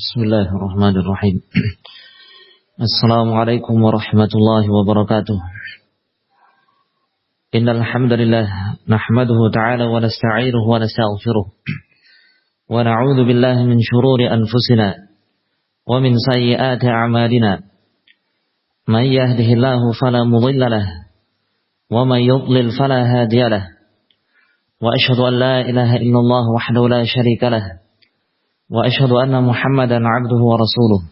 Bismillahirrahmanirrahim. Assalamualaikum warahmatullahi wabarakatuh. Innal hamdalillah nahmaduhu ta'ala wa nasta'inuhu wa nastaghfiruh. Wa na'udzu billahi min shururi anfusina wa min sayyiati a'malina. Man yahdihillahu fala mudilla lahu wa man yudlil fala hadiya lahu. Wa asyhadu an la ilaha illallah wahdahu la syarika lahu. Wa asyhadu anna Muhammadan 'abduhu wa rasuluh.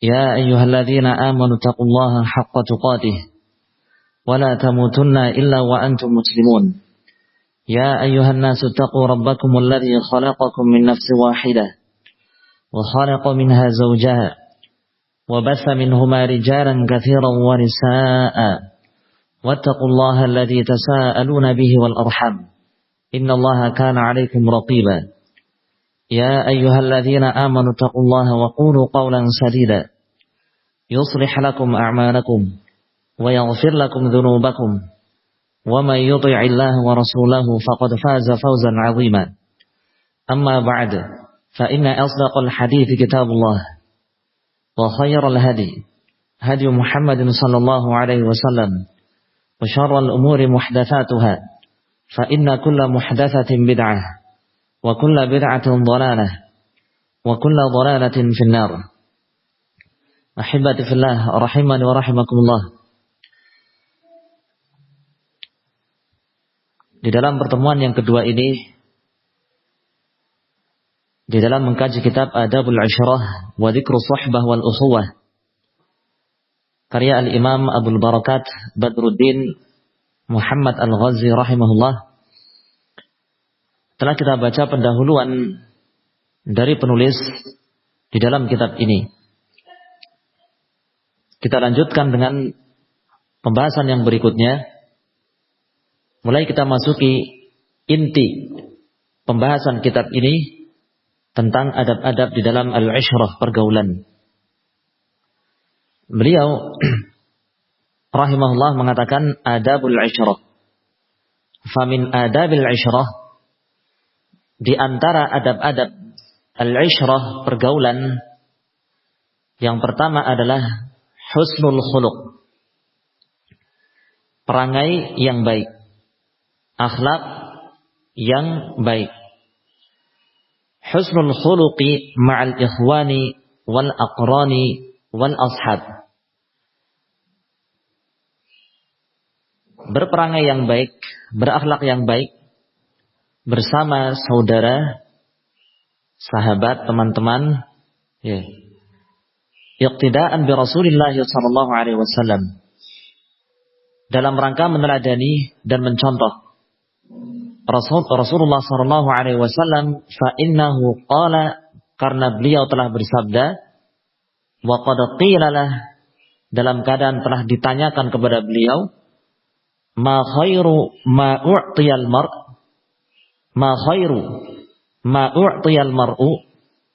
Ya ayyuhalladzina amanu taqullaha haqqa tuqatih wa la tamutunna illa wa antum muslimun. Ya ayyuhan nasu taqu rabbakumul ladzi khalaqakum min nafsin wahidah wa khalaqa minha zawjaha wa batha minhuma rijalan katsiran wa nisaa'a wattaqullaha alladzi tasaaluna bihi wal arham innallaha kana 'alaykum raqiba. يا أيها الذين آمنوا اتقوا الله وقولوا قولا سديدا يصلح لكم أعمالكم ويغفر لكم ذنوبكم ومن يطع الله ورسوله فقد فاز فوزا عظيما. أما بعد فإن أصدق الحديث كتاب الله وخير الهدي هدي محمد صلى الله عليه وسلم وشر الأمور محدثاتها فإن كل محدثة بدعة wa kullu bid'atin dhalalah wa kullu dhalalatin finnar. Ahibati fillah rahimani wa rahimakumullah. Di dalam pertemuan yang kedua ini, di dalam mengkaji kitab Adabul Ishrah wa Dzikru Shahbah wal Ukhuwah karya Al-Imam Abdul Barakat Badruddin Muhammad Al-Ghazi rahimahullah, telah kita baca pendahuluan dari penulis di dalam kitab ini. Kita lanjutkan dengan pembahasan yang berikutnya. Mulai kita masuki inti pembahasan kitab ini tentang adab-adab di dalam al-ishrah, pergaulan. Beliau rahimahullah mengatakan adabul ishrah. Famin adabil ishrah, di antara adab-adab al-ishrah, pergaulan, yang pertama adalah husnul khuluq, perangai yang baik, akhlak yang baik. Husnul khuluqi ma'al ikhwani wal aqrani wal ashab, berperangai yang baik, berakhlak yang baik bersama saudara, sahabat, teman-teman, ya. Iqtidaan bi Rasulillah sallallahu alaihi wasallam, dalam rangka meneladani dan mencontoh Rasulullah sallallahu alaihi wasallam. Fa innahu qala, karena beliau telah bersabda, wa qad qila lah, dalam keadaan telah ditanyakan kepada beliau, ma khairu ma u'tiyal mar', ma khairu ma u'tiyal mar'u,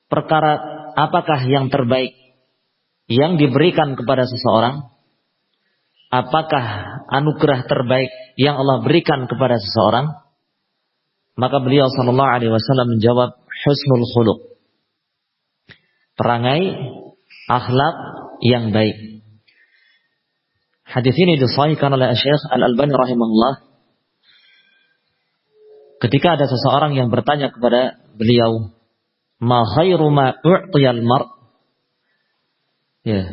perkara apakah yang terbaik yang diberikan kepada seseorang? Apakah anugerah terbaik yang Allah berikan kepada seseorang? Maka beliau sallallahu alaihi wasallam menjawab, husnul khuluq, perangai akhlak yang baik. Hadis ini disahihkan oleh Syekh Al-Albani rahimahullah. Ketika ada seseorang yang bertanya kepada beliau, ma khairu ma u'tiyal mar', ya,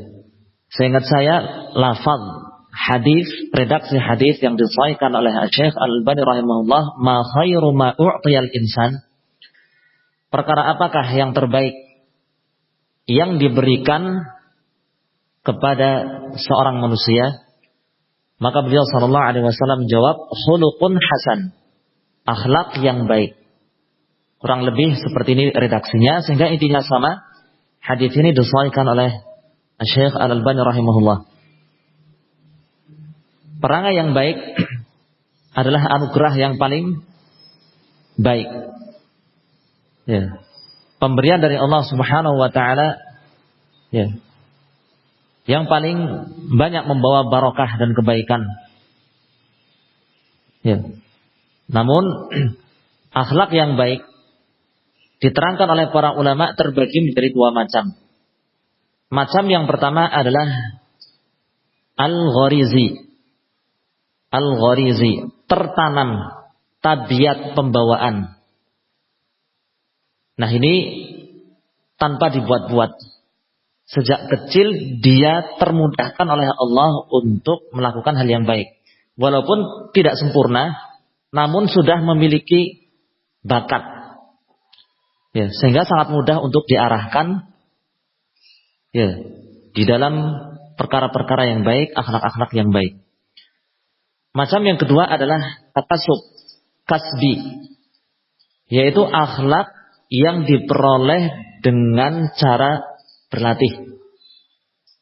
seingat saya lafaz hadis, redaksi hadis yang disahihkan oleh Syekh Al-Albani rahimahullah, ma khairu ma u'tiyal insan, perkara apakah yang terbaik yang diberikan kepada seorang manusia? Maka beliau sallallahu alaihi wasallam menjawab, khuluqun hasan, akhlak yang baik. Kurang lebih seperti ini redaksinya, sehingga intinya sama. Hadis ini disahihkan oleh Syekh Al-Albani rahimahullah. Perangai yang baik adalah anugerah yang paling baik, ya. Pemberian dari Allah Subhanahu wa taala, ya, yang paling banyak membawa barokah dan kebaikan, ya. Namun akhlak yang baik diterangkan oleh para ulama terbagi menjadi dua macam. Macam yang pertama adalah al-gharizi. Al-gharizi, tertanam, tabiat pembawaan. Nah ini tanpa dibuat-buat. Sejak kecil dia termudahkan oleh Allah untuk melakukan hal yang baik. Walaupun tidak sempurna, namun sudah memiliki bakat. Ya, sehingga sangat mudah untuk diarahkan ya, di dalam perkara-perkara yang baik, akhlak-akhlak yang baik. Macam yang kedua adalah takasub, kasbi, yaitu akhlak yang diperoleh dengan cara berlatih.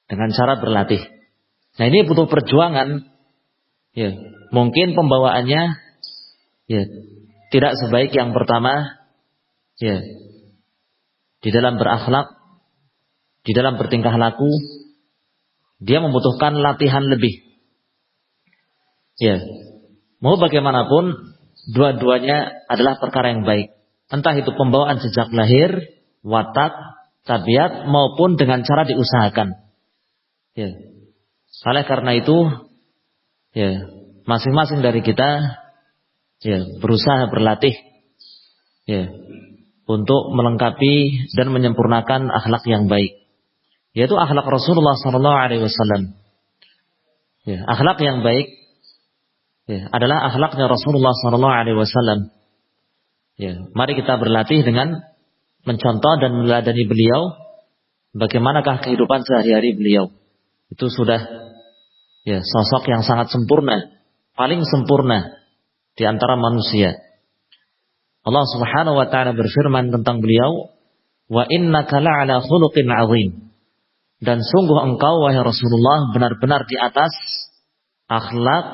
Dengan cara berlatih. Nah ini butuh perjuangan. Ya, mungkin pembawaannya ya tidak sebaik yang pertama. Ya, di dalam berakhlak, di dalam bertingkah laku, dia membutuhkan latihan lebih. Ya, mau bagaimanapun, dua-duanya adalah perkara yang baik. Entah itu pembawaan sejak lahir, watak, tabiat, maupun dengan cara diusahakan. Ya, oleh karena itu, ya, masing-masing dari kita, ya, berusaha berlatih, ya, untuk melengkapi dan menyempurnakan akhlak yang baik, yaitu akhlak Rasulullah SAW. Ya, akhlak yang baik. Ya, adalah akhlaknya Rasulullah SAW. Ya, mari kita berlatih dengan mencontoh dan meneladani beliau. Bagaimanakah kehidupan sehari-hari beliau? Itu sudah ya sosok yang sangat sempurna, paling sempurna di antara manusia. Allah Subhanahu wa taala berfirman tentang beliau, "Wa innaka la'ala khuluqin 'azim." Dan sungguh engkau wahai Rasulullah benar-benar di atas akhlak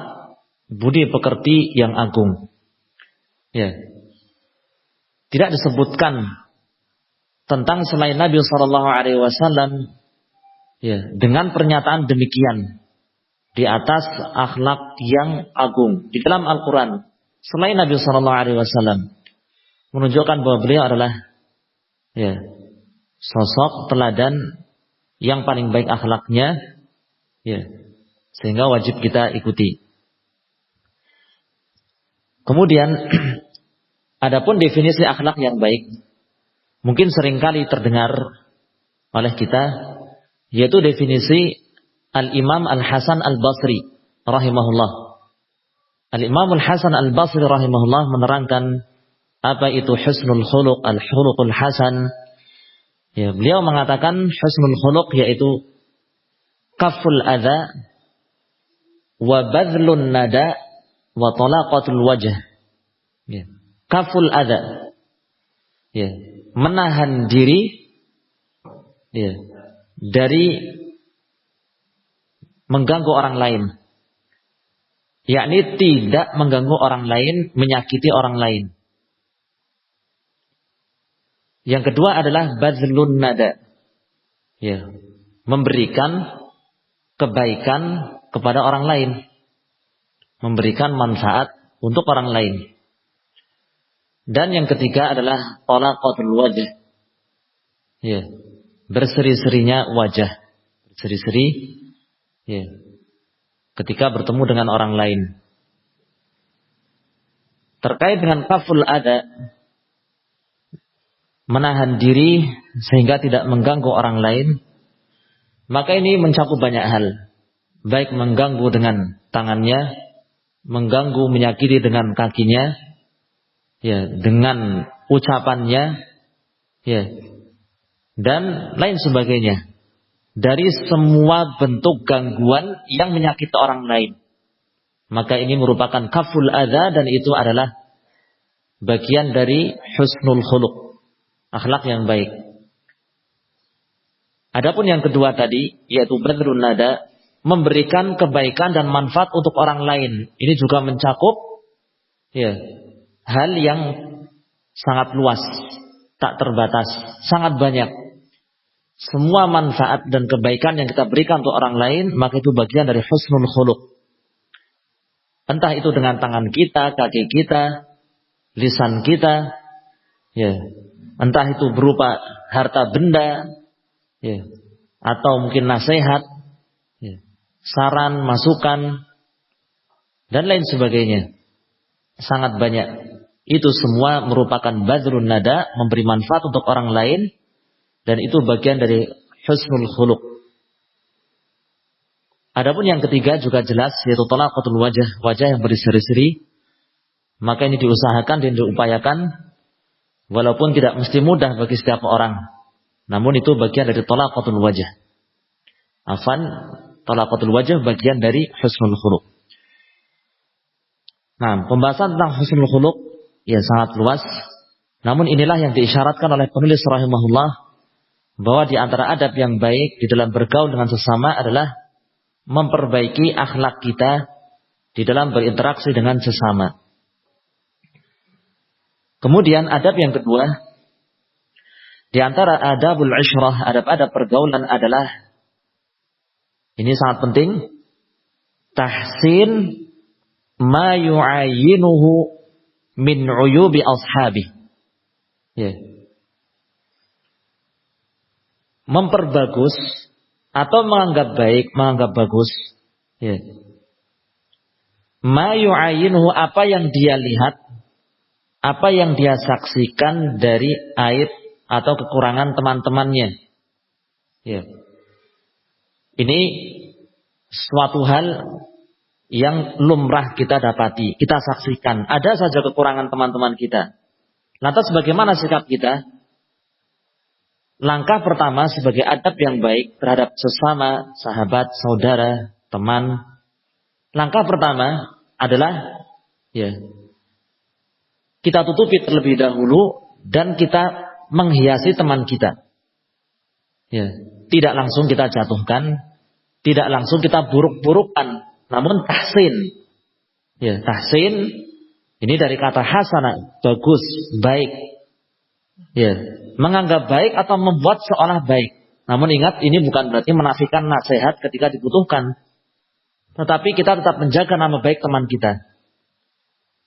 budi pekerti yang agung. Ya. Tidak disebutkan tentang selain Nabi SAW ya, dengan pernyataan demikian di atas akhlak yang agung di dalam Al-Quran. Selain Nabi SAW menunjukkan bahwa beliau adalah ya, sosok teladan yang paling baik akhlaknya, ya, sehingga wajib kita ikuti. Kemudian, adapun definisi akhlak yang baik, mungkin seringkali terdengar oleh kita, yaitu definisi Al-Imam Al-Hasan Al-Basri rahimahullah. Al-Imam Al-Hasan Al-Basri rahimahullah menerangkan apa itu husnul khuluq, al-khuluqul hasan. Ya, beliau mengatakan husnul khuluq yaitu kaful adza wa badlun nada wa talaqatul wajh. Ya. Kaful adza. Ya, menahan diri ya, dari mengganggu orang lain. Yakni tidak mengganggu orang lain, menyakiti orang lain. Yang kedua adalah badlun nada. Ya, memberikan kebaikan kepada orang lain. Memberikan manfaat untuk orang lain. Dan yang ketiga adalah talaqatul wajh. Ya, berseri-serinya wajah. Berseri-seri ya, ketika bertemu dengan orang lain. Terkait dengan kaful ada, menahan diri sehingga tidak mengganggu orang lain, maka ini mencakup banyak hal. Baik mengganggu dengan tangannya, mengganggu, menyakiti dengan kakinya, ya, dengan ucapannya, ya, dan lain sebagainya. Dari semua bentuk gangguan yang menyakiti orang lain. Maka ini merupakan kaful adza dan itu adalah bagian dari husnul khuluq, akhlak yang baik. Adapun yang kedua tadi, yaitu badrun nada, memberikan kebaikan dan manfaat untuk orang lain. Ini juga mencakup ya, hal yang sangat luas, tak terbatas, sangat banyak. Semua manfaat dan kebaikan yang kita berikan untuk orang lain, maka itu bagian dari husnul khuluq. Entah itu dengan tangan kita, kaki kita, lisan kita, ya, entah itu berupa harta benda, ya, atau mungkin nasihat, ya, saran, masukan, dan lain sebagainya. Sangat banyak. Itu semua merupakan badrun nada, memberi manfaat untuk orang lain, dan itu bagian dari husnul khuluq. Adapun yang ketiga juga jelas, yaitu talaqatul wajah, wajah yang berseri-seri. Maka ini diusahakan dan diupayakan, walaupun tidak mesti mudah bagi setiap orang. Namun itu bagian dari talaqatul wajah. Talaqatul wajah bagian dari husnul khuluq. Nah, pembahasan tentang husnul khuluq ya sangat luas. Namun inilah yang diisyaratkan oleh penulis rahimahullah, bahwa di antara adab yang baik di dalam bergaul dengan sesama adalah memperbaiki akhlak kita di dalam berinteraksi dengan sesama. Kemudian adab yang kedua, di antara adabul isyrah, adab-adab pergaulan adalah, ini sangat penting, tahsin ma yu'ayyinuhu min uyubi ashabi. Ya. Memperbagus atau menganggap baik, menganggap bagus, ya. Ma yu'ayyinuhu, apa yang dia lihat, apa yang dia saksikan dari aib atau kekurangan teman-temannya. Ya. Ini suatu hal yang lumrah kita dapati, kita saksikan. Ada saja kekurangan teman-teman kita. Lantas bagaimana sikap kita? Langkah pertama sebagai adab yang baik terhadap sesama, sahabat, saudara, teman. Langkah pertama adalah ya, kita tutupi terlebih dahulu dan kita menghiasi teman kita. Ya, tidak langsung kita jatuhkan, tidak langsung kita buruk-burukan, namun tahsin. Ya, tahsin ini dari kata hasanah, bagus, baik. Ya, menganggap baik atau membuat seolah baik. Namun ingat, ini bukan berarti menafikan nasihat ketika dibutuhkan. Tetapi kita tetap menjaga nama baik teman kita.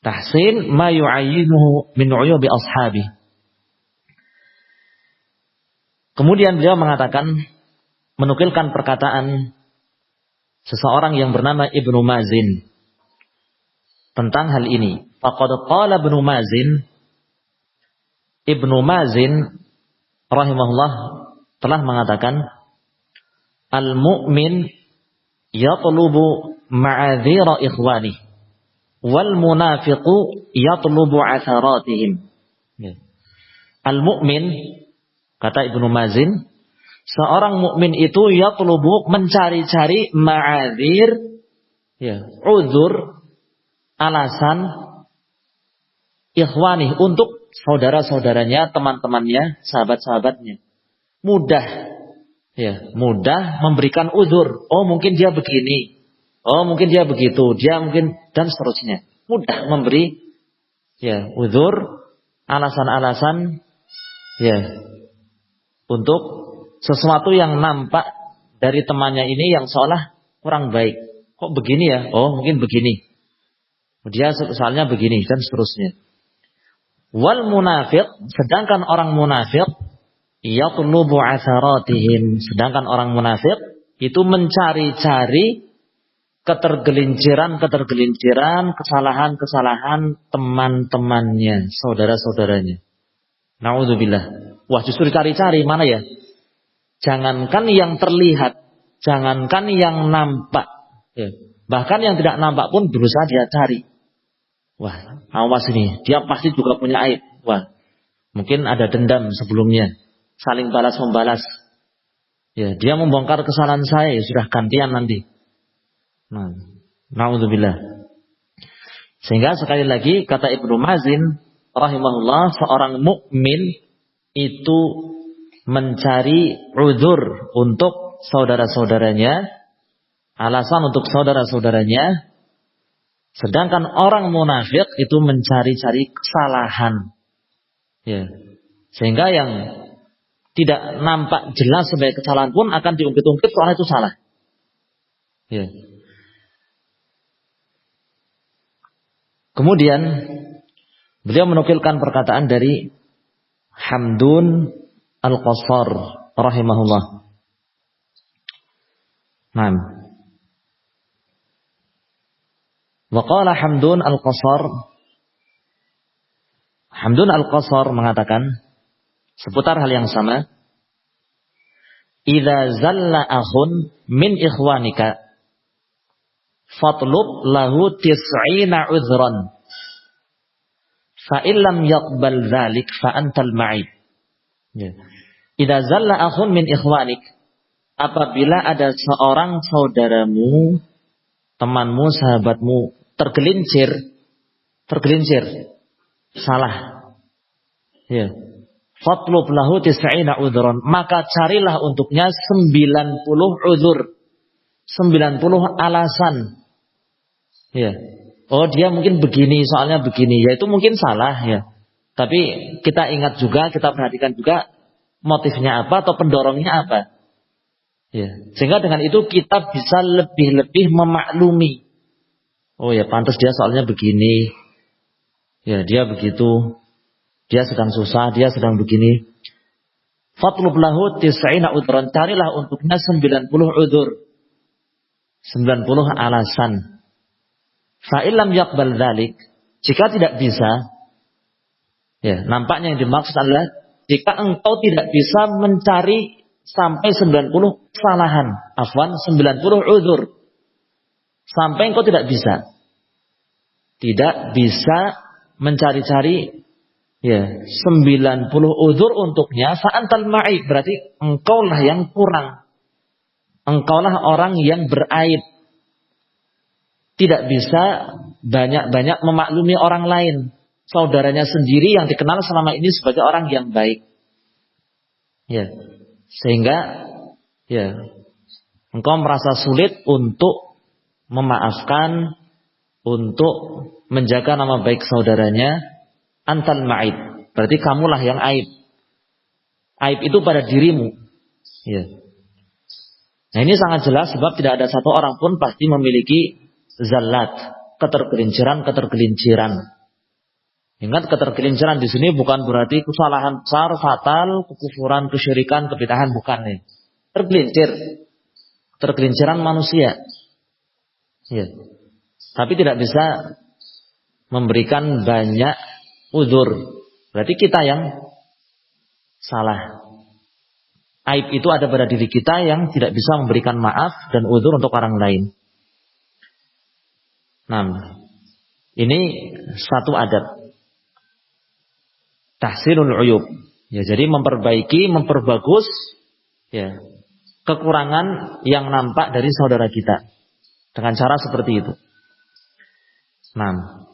Tahsin ma yu'ayyinuhu min uyubi ashabi. Kemudian beliau mengatakan, menukilkan perkataan seseorang yang bernama Ibnu Mazin tentang hal ini. Faqad qala Ibnu Mazin rahimahullah telah mengatakan, al-mu'min yatlubu ma'adhira ikhwanihi wal munafiqu yatlubu atharatihim. Al-mu'min, kata Ibnu Mazin, seorang mukmin itu yatlubu, mencari-cari, ma'adzir, ya, uzur, alasan, ikhwani, untuk saudara-saudaranya, teman-temannya, sahabat-sahabatnya. Mudah, ya, mudah memberikan uzur. Oh, mungkin dia begini. Oh, mungkin dia begitu, dia mungkin, dan seterusnya. Mudah memberi ya uzur, alasan-alasan ya untuk sesuatu yang nampak dari temannya ini yang seolah kurang baik. Kok begini ya? Oh, mungkin begini. Dia soalnya begini dan seterusnya. Wal munafiq, sedangkan orang munafik yatlubu atharatihim, sedangkan orang munafik itu mencari-cari ketergelinciran, kesalahan-kesalahan teman-temannya, saudara-saudaranya. Na'udzubillah. Wah, justru cari-cari, mana ya? Jangankan yang terlihat, jangankan yang nampak, ya, bahkan yang tidak nampak pun berusaha dia cari. Wah, awas ini, dia pasti juga punya aib. Wah, mungkin ada dendam sebelumnya, saling balas-membalas. Ya, dia membongkar kesalahan saya, ya sudah gantian nanti. Na'udzubillah. Sehingga sekali lagi kata Ibnu Mazin rahimahullah, seorang mukmin itu mencari uzur untuk saudara-saudaranya, alasan untuk saudara-saudaranya, sedangkan orang munafik itu mencari-cari kesalahan. Ya. Sehingga yang tidak nampak jelas sebagai kesalahan pun akan diungkit-ungkit soalnya itu salah. Ya. Kemudian beliau menukilkan perkataan dari Hamdun Al-Qassar rahimahullah. Naam. Wa qala Hamdun Al-Qassar, Hamdun Al-Qassar mengatakan seputar hal yang sama. Idza zalla akhun min ikhwanika fatlub lahu 90 udhran fa illam yaqbal dzalik fa antal ma'ib. Ya. Idza zalla akhun min ikhwanik, apabila ada seorang saudaramu, temanmu, sahabatmu tergelincir, salah. Ya. Fatlub lahu 90 udhran, maka carilah untuknya 90 uzur, 90 alasan. Ya. Oh, dia mungkin begini, soalnya begini, ya itu mungkin salah ya. Tapi kita ingat juga, kita perhatikan juga motifnya apa atau pendorongnya apa. Ya. Sehingga dengan itu kita bisa lebih-lebih memaklumi. Oh ya, pantas dia soalnya begini. Ya, dia begitu. Dia sedang susah, dia sedang begini. Fatlub lahu 90 udhran, carilah untuknya 90 udzur. 90 alasan. Fa illam yaqbal dzalik, jika tidak bisa, ya, nampaknya yang dimaksud adalah jika engkau tidak bisa mencari sampai 90 kesalahan, 90 udzur. Sampai engkau tidak bisa mencari-cari ya 90 udzur untuknya, fa'antal ma'ib, berarti engkaulah yang kurang. Engkaulah orang yang beraib. Tidak bisa banyak-banyak memaklumi orang lain. Saudaranya sendiri yang dikenal selama ini sebagai orang yang baik. Ya. Sehingga ya engkau merasa sulit untuk memaafkan, untuk menjaga nama baik saudaranya, antal ma'ib. Berarti kamulah yang aib. Aib itu pada dirimu. Ya. Nah, ini sangat jelas sebab tidak ada satu orang pun pasti memiliki zallat, ketergelinciran. Ingat, ketergelinciran di sini bukan berarti kesalahan besar, fatal, kekufuran, kesyirikan, kebid'ahan, bukan nih. Tergelinciran manusia. Ya. Tapi tidak bisa memberikan banyak uzur. Berarti kita yang salah. Aib itu ada pada diri kita yang tidak bisa memberikan maaf dan uzur untuk orang lain. Nah, ini satu adab. Tahsinul uyub. Ya, jadi memperbagus ya kekurangan yang nampak dari saudara kita dengan cara seperti itu. Nah,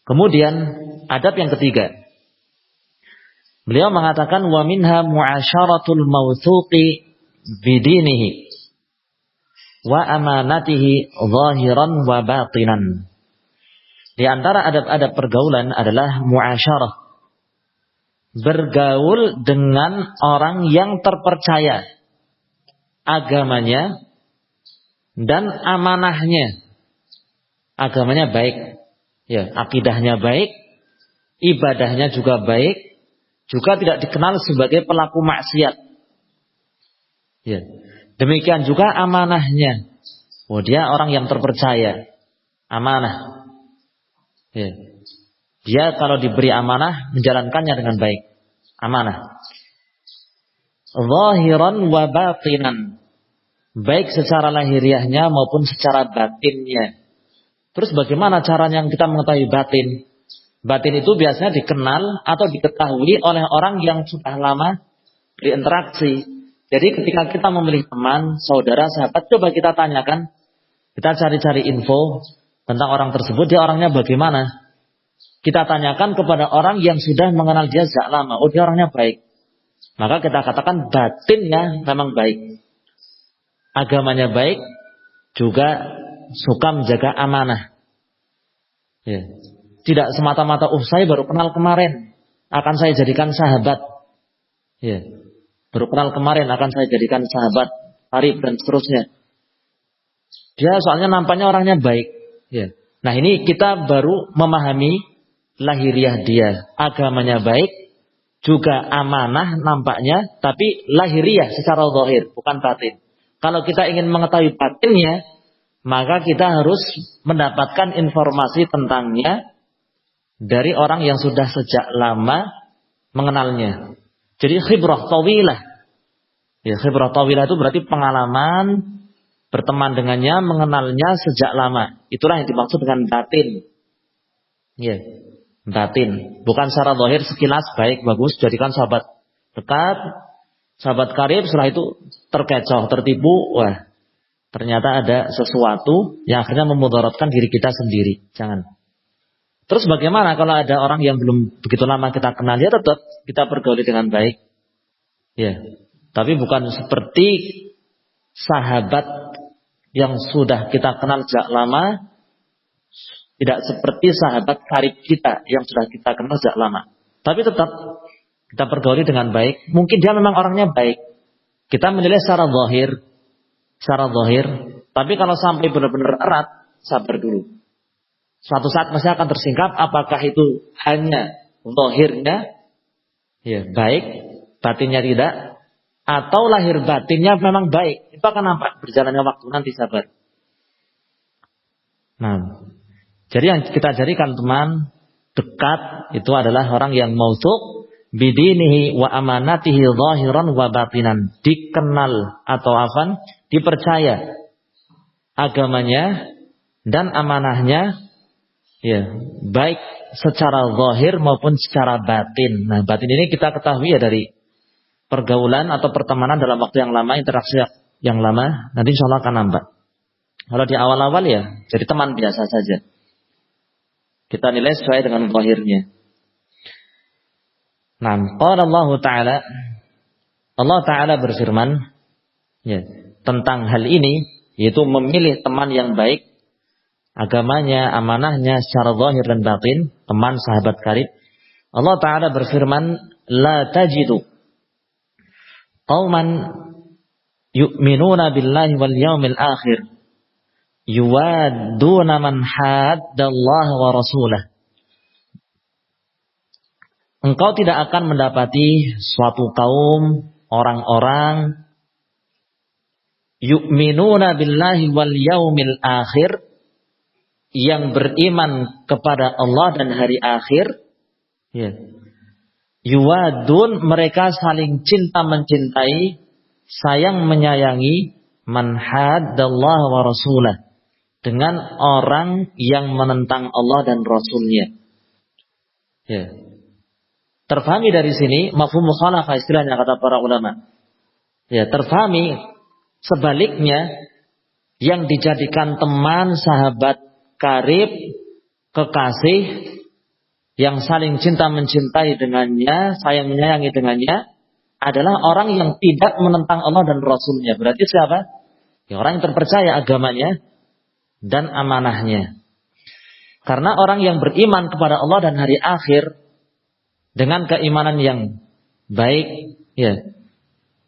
kemudian adab yang ketiga. Beliau mengatakan wa minha mu'asyaratul mawthuqi bidinihi wa amanatihi zahiran wa batinan. Di antara adab-adab pergaulan adalah mu'asyarah. Bergaul dengan orang yang terpercaya agamanya dan amanahnya. Agamanya baik, ya, akidahnya baik, ibadahnya juga baik, juga tidak dikenal sebagai pelaku maksiat. Ya. Demikian juga amanahnya. Oh, dia orang yang terpercaya. Amanah. Ya. Dia kalau diberi amanah menjalankannya dengan baik. Amanah. Zahiran wa batinan. Baik secara lahiriahnya maupun secara batinnya. Terus bagaimana caranya kita mengetahui batin? Batin itu biasanya dikenal atau diketahui oleh orang yang sudah lama berinteraksi. Jadi ketika kita memilih teman, saudara, sahabat, coba kita tanyakan, kita cari-cari info tentang orang tersebut, dia orangnya bagaimana. Kita tanyakan kepada orang yang sudah mengenal dia sejak lama, oh dia orangnya baik. Maka kita katakan batinnya memang baik. Agamanya baik, juga suka menjaga amanah. Ya. Tidak semata-mata, saya baru kenal kemarin, akan saya jadikan sahabat. Ya. Baru kenal kemarin akan saya jadikan sahabat, karib dan seterusnya. Dia soalnya nampaknya orangnya baik. Ya. Nah, ini kita baru memahami lahiriah dia. Agamanya baik, juga amanah nampaknya, tapi lahiriah secara zahir, bukan batin. Kalau kita ingin mengetahui batinnya, maka kita harus mendapatkan informasi tentangnya dari orang yang sudah sejak lama mengenalnya. Jadi khibrah tawilah. Ya, khibrah tawilah itu berarti pengalaman berteman dengannya, mengenalnya sejak lama. Itulah yang dimaksud dengan batin. Ya, batin. Bukan secara zahir sekilas baik, bagus, jadikan sahabat dekat, sahabat karib, setelah itu terkecoh, tertipu, wah, ternyata ada sesuatu yang akhirnya memudaratkan diri kita sendiri. Jangan. Terus bagaimana kalau ada orang yang belum begitu lama kita kenal, ya tetap kita pergauli dengan baik. Ya, tapi bukan seperti sahabat yang sudah kita kenal sejak lama, tidak seperti sahabat karib kita yang sudah kita kenal sejak lama. Tapi tetap kita pergauli dengan baik. Mungkin dia memang orangnya baik. Kita menilai secara zahir. Tapi kalau sampai benar-benar erat, sabar dulu. Suatu saat masih akan tersingkap apakah itu hanya zahirnya ya baik, batinnya tidak, atau lahir batinnya memang baik. Itu akan nampak berjalannya waktu, nanti sabar. Nah, jadi yang kita jadikan teman dekat itu adalah orang yang mausuq bidinihi wa amanatihi zahiran wa batinan, dikenal atau dipercaya agamanya dan amanahnya, ya, baik secara zahir maupun secara batin. Nah, batin ini kita ketahui ya dari pergaulan atau pertemanan dalam waktu yang lama, interaksi yang lama, nanti insya Allah akan nampak. Kalau di awal-awal ya jadi teman biasa saja. Kita nilai sesuai dengan zahirnya. Nah, qala Allah Ta'ala berfirman ya, tentang hal ini, yaitu memilih teman yang baik, agamanya, amanahnya secara zahir dan batin, teman sahabat karib. Allah Ta'ala berfirman, la tajidu qauman yu'minuna billahi wal yawmil akhir yuwadduna man haddallaha wa rasulah. Engkau tidak akan mendapati suatu kaum orang-orang yu'minuna billahi wal yawmil akhir, yang beriman kepada Allah dan hari akhir, ya. Yuwadun, mereka saling cinta mencintai, sayang menyayangi, man haddallaha wa rasulah, dengan orang yang menentang Allah dan Rasulnya. Ya. Terfahami dari sini mafhum mukhalafah istilahnya kata para ulama. Ya, terfahami sebaliknya, yang dijadikan teman, sahabat karib, kekasih, yang saling cinta mencintai dengannya, sayang menyayangi dengannya, adalah orang yang tidak menentang Allah dan Rasulnya. Berarti siapa? Ya, orang yang terpercaya agamanya dan amanahnya. Karena orang yang beriman kepada Allah dan hari akhir dengan keimanan yang baik, ya,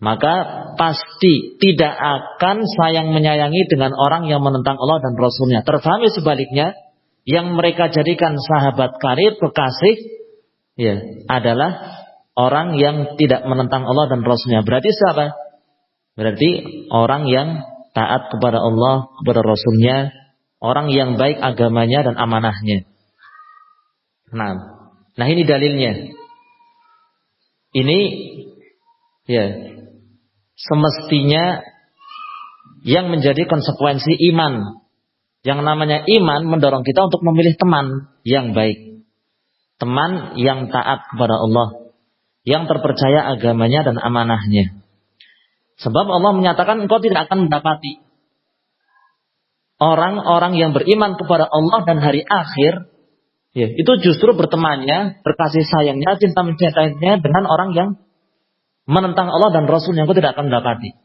maka pasti tidak akan sayang menyayangi dengan orang yang menentang Allah dan Rasulnya. Terfahami sebaliknya, yang mereka jadikan sahabat karib, kekasih, ya, adalah orang yang tidak menentang Allah dan Rasulnya. Berarti siapa? Berarti orang yang taat kepada Allah, kepada Rasulnya, orang yang baik agamanya dan amanahnya. Nah ini dalilnya. Ini, ya, semestinya yang menjadi konsekuensi iman. Yang namanya iman mendorong kita untuk memilih teman yang baik, teman yang taat kepada Allah, yang terpercaya agamanya dan amanahnya. Sebab Allah menyatakan engkau tidak akan mendapati orang-orang yang beriman kepada Allah dan hari akhir, ya, itu justru bertemannya, berkasih sayangnya, cinta mencintainya dengan orang yang menentang Allah dan Rasul, yang kau tidak akan mendapati.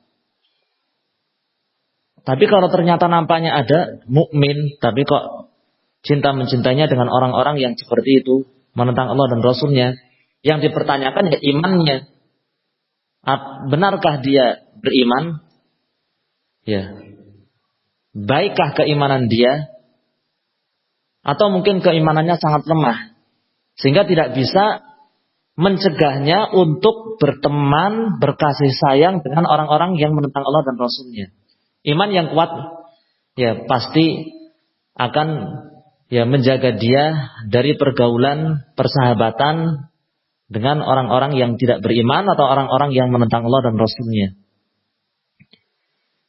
Tapi kalau ternyata nampaknya ada mukmin, tapi kok cinta mencintainya dengan orang-orang yang seperti itu, menentang Allah dan Rasulnya, yang dipertanyakan ya imannya. Benarkah dia beriman? Ya. Baikkah keimanan dia? Atau mungkin keimanannya sangat lemah, sehingga tidak bisa mencegahnya untuk berteman, berkasih sayang dengan orang-orang yang menentang Allah dan Rasulnya. Iman yang kuat ya pasti akan ya menjaga dia dari pergaulan, persahabatan dengan orang-orang yang tidak beriman atau orang-orang yang menentang Allah dan Rasulnya.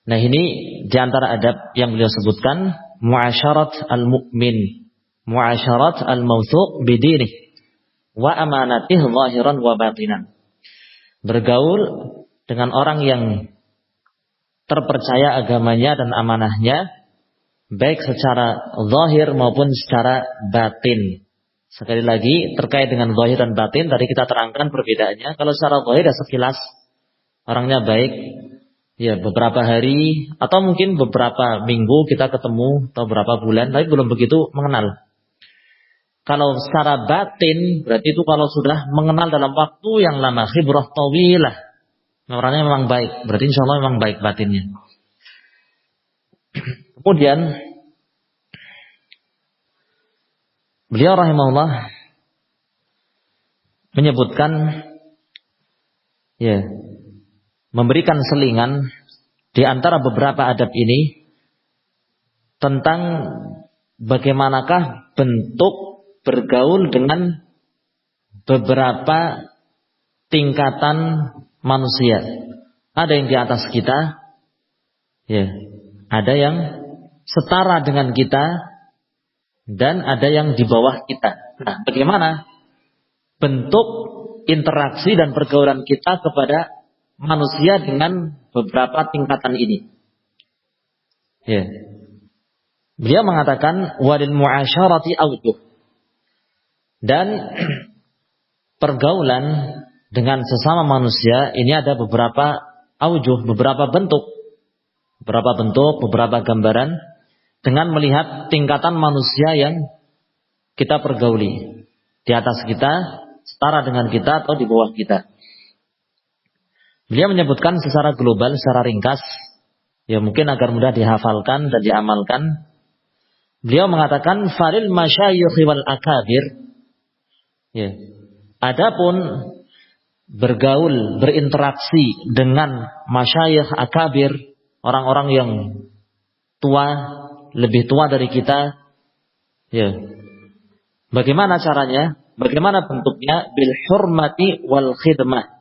Nah, ini diantara adab yang beliau sebutkan, muasyarat al-mu'min, muasyarat al-mawthuq bidinih wa amanatih zahiran wa batinan. Bergaul dengan orang yang terpercaya agamanya dan amanahnya, baik secara zahir maupun secara batin. Sekali lagi, terkait dengan zahir dan batin, tadi kita terangkan perbedaannya. Kalau secara zahir ya sekilas, orangnya baik, ya beberapa hari atau mungkin beberapa minggu kita ketemu atau beberapa bulan, tapi belum begitu mengenal. Kalau secara batin berarti itu kalau sudah mengenal dalam waktu yang lama, khibrah tawilah, orangnya memang baik, berarti insya Allah memang baik batinnya. Kemudian beliau rahimahullah menyebutkan ya memberikan selingan di antara beberapa adab ini tentang bagaimanakah bentuk bergaul dengan beberapa tingkatan manusia. Ada yang di atas kita, ya, ada yang setara dengan kita, dan ada yang di bawah kita. Nah, bagaimana bentuk interaksi dan pergaulan kita kepada manusia dengan beberapa tingkatan ini. Ya. Beliau mengatakan walil muasyarati awjuh. Dan pergaulan dengan sesama manusia ini ada beberapa awjuh, beberapa bentuk, beberapa gambaran dengan melihat tingkatan manusia yang kita pergauli. Di atas kita, setara dengan kita atau di bawah kita. Beliau menyebutkan secara global, secara ringkas, ya mungkin agar mudah dihafalkan dan diamalkan. Beliau mengatakan faril masyayikh wal akabir. Ya. Adapun bergaul, berinteraksi dengan masyayikh akabir, orang-orang yang tua, lebih tua dari kita. Ya. Bagaimana caranya? Bagaimana bentuknya? Bil hurmati wal khidmah.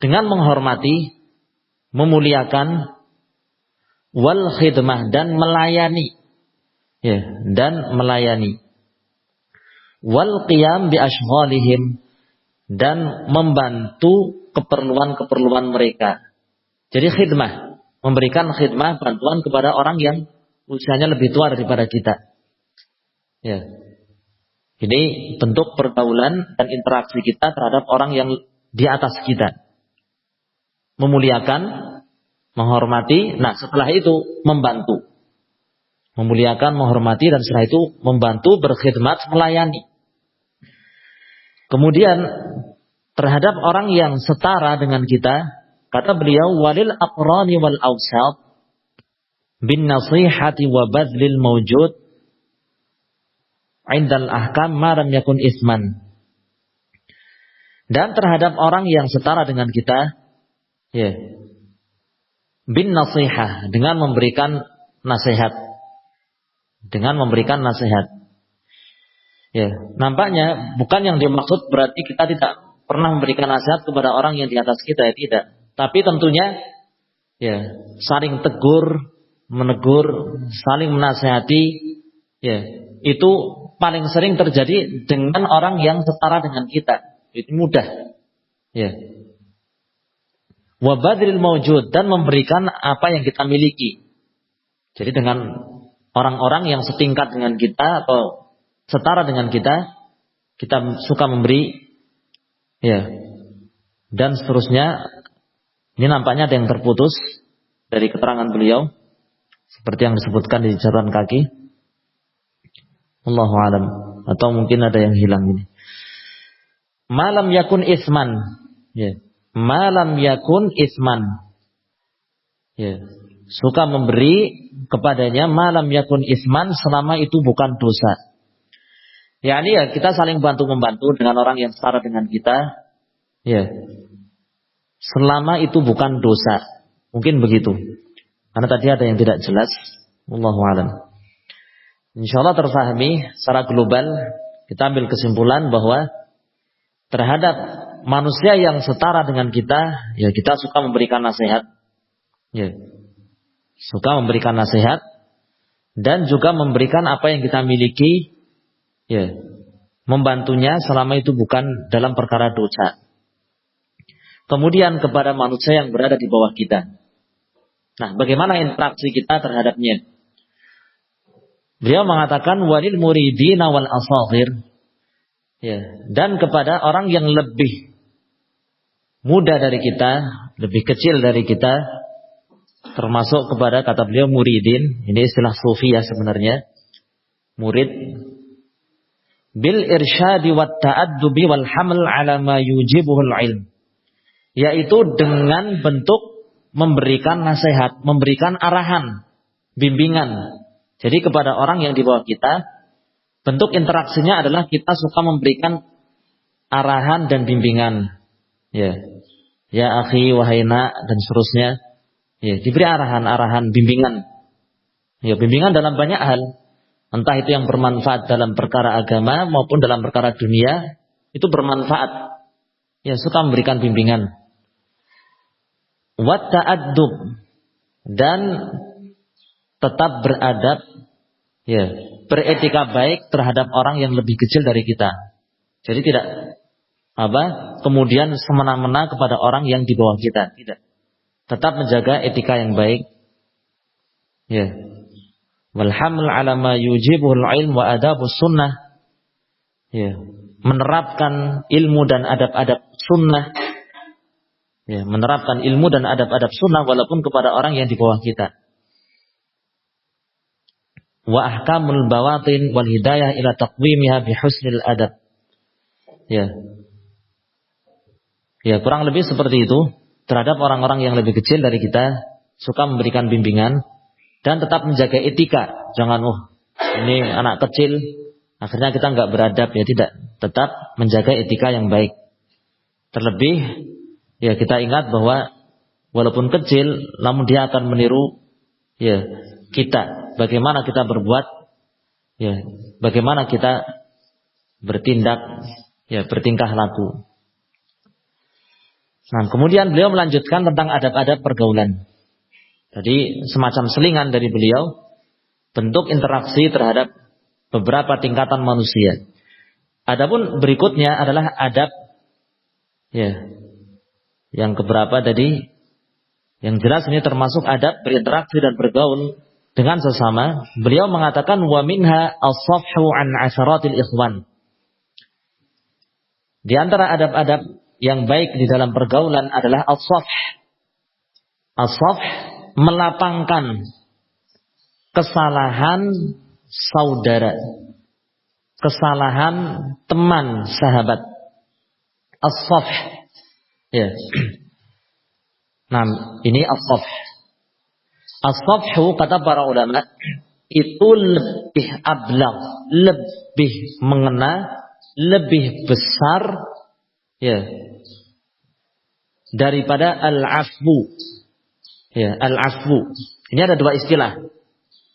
Dengan menghormati, memuliakan, wal khidmah, dan melayani. Ya, dan melayani. Wal qiyam bi ashghalihim, dan membantu keperluan-keperluan mereka. Jadi khidmah, memberikan khidmah, bantuan kepada orang yang usianya lebih tua daripada kita. Ya. Ini bentuk pergaulan dan interaksi kita terhadap orang yang di atas kita. Memuliakan, menghormati, nah setelah itu membantu. Memuliakan, menghormati, dan setelah itu membantu, berkhidmat, melayani. Kemudian terhadap orang yang setara dengan kita, kata beliau walil aqrani wal awsat bin nasihati wa badlil mawjud indal ahkam ma lam yakun isman. Dan terhadap orang yang setara dengan kita, ya, bin nasihah, dengan memberikan nasihat, ya, nampaknya bukan yang dimaksud berarti kita tidak pernah memberikan nasihat kepada orang yang di atas kita, ya tidak. Tapi tentunya ya saling tegur, menegur, saling menasihati, ya, itu paling sering terjadi dengan orang yang setara dengan kita. Itu mudah. Ya. Wa badril mawjud, dan memberikan apa yang kita miliki. Jadi dengan orang-orang yang setingkat dengan kita atau setara dengan kita suka memberi, ya, dan seterusnya. Ini nampaknya ada yang terputus dari keterangan beliau, seperti yang disebutkan di catatan kaki. Allahu a'lam. Atau mungkin ada yang hilang ini. Malam yakun isman, ya. Malam yakun isman, ya. Suka memberi kepadanya malam yakun isman, selama itu bukan dosa. yakni ya kita saling bantu-membantu dengan orang yang setara dengan kita, ya. Selama itu bukan dosa. Mungkin begitu. Karena tadi ada yang tidak jelas. Wallahu a'lam. Insyaallah terfahami secara global, kita ambil kesimpulan bahwa terhadap manusia yang setara dengan kita, ya kita suka memberikan nasihat. Ya. Suka memberikan nasihat dan juga memberikan apa yang kita miliki, ya. Membantunya selama itu bukan dalam perkara dosa. Kemudian kepada manusia yang berada di bawah kita. Nah, bagaimana interaksi kita terhadapnya? Beliau mengatakan walil muridina wal asaghir. Ya, dan kepada orang yang lebih muda dari kita, lebih kecil dari kita, termasuk kepada kata beliau muridin, ini istilah sufi ya sebenarnya. Murid bil irsyadi wat ta'addubi wal haml ala ma yujibuhul ilm. Yaitu dengan bentuk memberikan nasihat, memberikan arahan, bimbingan. Jadi kepada orang yang di bawah kita, bentuk interaksinya adalah kita suka memberikan arahan dan bimbingan. Ya, ya akhi, wahai nak, dan seterusnya. Ya, diberi arahan, bimbingan. Ya, bimbingan dalam banyak hal. Entah itu yang bermanfaat dalam perkara agama maupun dalam perkara dunia, itu bermanfaat. Ya, suka memberikan bimbingan. Wat ta'addub, dan tetap beradab, ya, beretika baik terhadap orang yang lebih kecil dari kita. Jadi tidak kemudian semena-mena kepada orang yang di bawah kita, tidak. Tetap menjaga etika yang baik. Ya. Wal haml ala ma yujibul ilm wa adabus sunnah. Ya, menerapkan ilmu dan adab-adab sunnah. Ya, menerapkan ilmu dan adab-adab sunnah walaupun kepada orang yang di bawah kita. Wa ahkamul bawatin wal hidayah ila taqwimiha bi husnil adab. Ya. Ya, kurang lebih seperti itu terhadap orang-orang yang lebih kecil dari kita, suka memberikan bimbingan dan tetap menjaga etika. Jangan ini anak kecil akhirnya kita enggak beradab, ya tidak. Tetap menjaga etika yang baik. Terlebih ya kita ingat bahwa walaupun kecil namun dia akan meniru ya kita, bagaimana kita berbuat, ya bagaimana kita bertindak, ya bertingkah laku. Nah, kemudian beliau melanjutkan tentang adab-adab pergaulan. Jadi semacam selingan dari beliau, bentuk interaksi terhadap beberapa tingkatan manusia. Adapun berikutnya adalah adab, ya, yang keberapa tadi? Yang jelas ini termasuk adab berinteraksi dan bergaul dengan sesama. Beliau mengatakan wa minha as-safhu an asharatil ikhwan. Di antara adab-adab yang baik di dalam pergaulan adalah as-safh. As-safh melapangkan kesalahan saudara, kesalahan teman, sahabat. As-safh. Ya. Nah, ini as-safh. As-safhu kata para ulama itu lebih ablagh, lebih mengena, lebih besar, ya, daripada al-afwu. Ya, al-afwu. Ini ada dua istilah.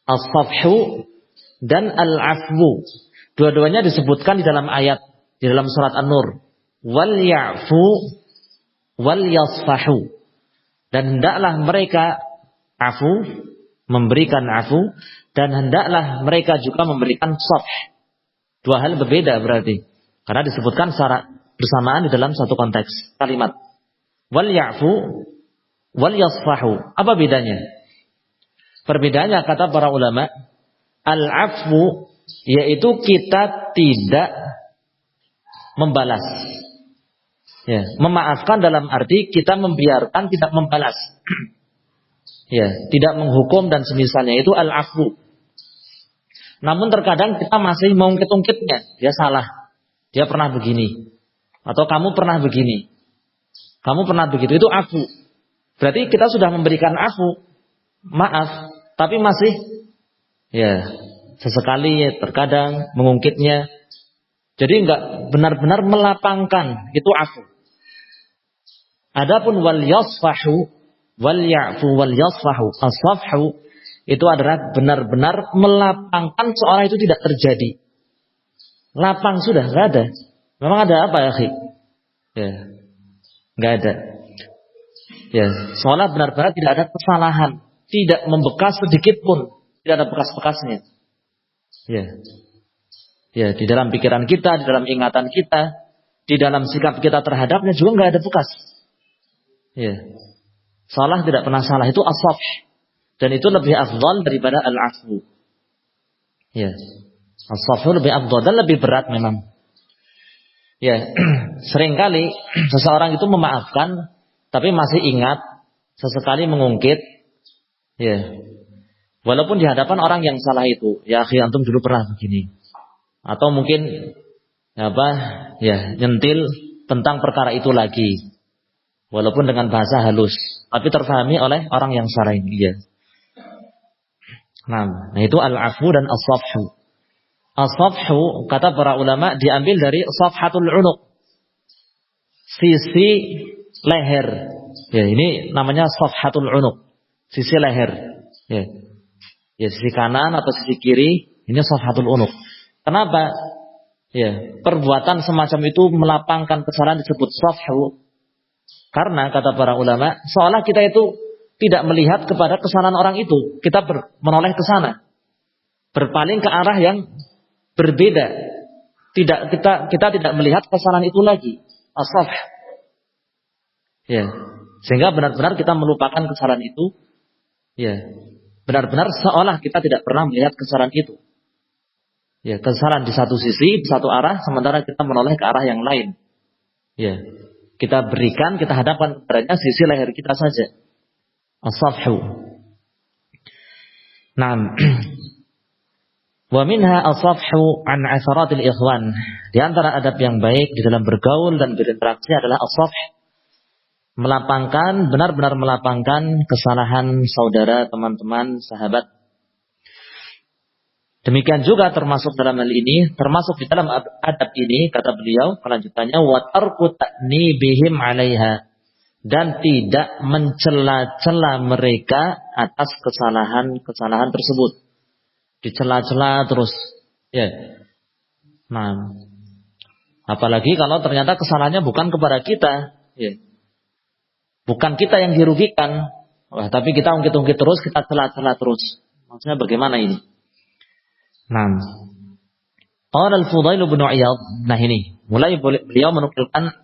As-safhu dan al-afwu. Dua-duanya disebutkan di dalam ayat, di dalam surat An-Nur. Wal ya'fu wal yasfahu. Dan hendaklah mereka afu, memberikan afu, dan hendaklah mereka juga memberikan safh. Dua hal berbeda berarti. Karena disebutkan secara bersamaan di dalam satu konteks kalimat. Wal ya'fu wal yasfahu. Apa bedanya? Perbedaannya kata para ulama, al-afwu yaitu kita tidak membalas. Ya, memaafkan dalam arti kita membiarkan, tidak membalas. Ya, tidak menghukum dan semisalnya, itu al-afwu. Namun terkadang kita masih mengungkit-ungkitnya, dia salah. Dia pernah begini. Atau kamu pernah begini. Kamu pernah begitu, itu afu. Berarti kita sudah memberikan afu, maaf, tapi masih ya sesekali terkadang mengungkitnya, Jadi enggak benar-benar melapangkan, itu afu. Adapun wal yasfahu wal ya'fu wal yasfahu, as-safhu itu adalah benar-benar melapangkan seorang itu tidak terjadi. Lapang sudah, enggak ada. Memang ada apa ya, akhi? Ya. Enggak ada. Ya, seolah benar-benar tidak ada kesalahan, tidak membekas sedikit pun, tidak ada bekas-bekasnya. Ya. Ya, di dalam pikiran kita, di dalam ingatan kita, di dalam sikap kita terhadapnya juga enggak ada bekas. Ya. Salah tidak pernah salah, itu as-safh. Dan itu lebih afdal daripada al-'afwu. Ya. As-safhu lebih afdal dan lebih berat memang. Ya, seringkali seseorang itu memaafkan tapi masih ingat, sesekali mengungkit. Ya. Walaupun di hadapan orang yang salah itu, ya akhi antum dulu pernah begini. Atau mungkin nyentil tentang perkara itu lagi. Walaupun dengan bahasa halus, tapi terfahami oleh orang yang salah ini. Ya. Nah, itu al-'afwu dan as-safhu. As-safhu kata para ulama diambil dari safhatul 'unuq. Sisi leher. Ya, ini namanya safhatul 'unuq. Sisi leher. Ya. Ya, sisi kanan atau sisi kiri, ini safhatul 'unuq. Kenapa? Ya, perbuatan semacam itu melapangkan kesalahan disebut safhu. Karena kata para ulama, seolah kita itu tidak melihat kepada kesalahan orang itu, kita menoleh ke sana, berpaling ke arah yang berbeda. Kita tidak melihat kesalahan itu lagi. As-safh. Ya, sehingga benar-benar kita melupakan kesalahan itu. Ya, benar-benar seolah kita tidak pernah melihat kesalahan itu. Ya, kesalahan di satu sisi, di satu arah, sementara kita menoleh ke arah yang lain. Ya, kita berikan, kita hadapkan kepadanya sisi leher kita saja. As-safhu. Naam. Wa minha as-safhu an 'atharatil ikhwan. Di antara adab yang baik di dalam bergaul dan berinteraksi adalah as-safh. Melapangkan, benar-benar melapangkan kesalahan saudara, teman-teman, sahabat. Demikian juga termasuk dalam hal ini, termasuk di dalam adab ini, kata beliau, kelanjutannya, wa tarku ta'nibihim 'alaiha, dan tidak mencela-cela mereka atas kesalahan-kesalahan tersebut. Dicela-cela terus, ya. Nah, apalagi kalau ternyata kesalahannya bukan kepada kita, ya. Bukan kita yang dirugikan, tapi kita ungkit-ungkit terus, kita cela-cela terus. Maksudnya bagaimana ini? Nah, qala al-Fudail bin Iyad. Nah ini, mulai beliau menukilkan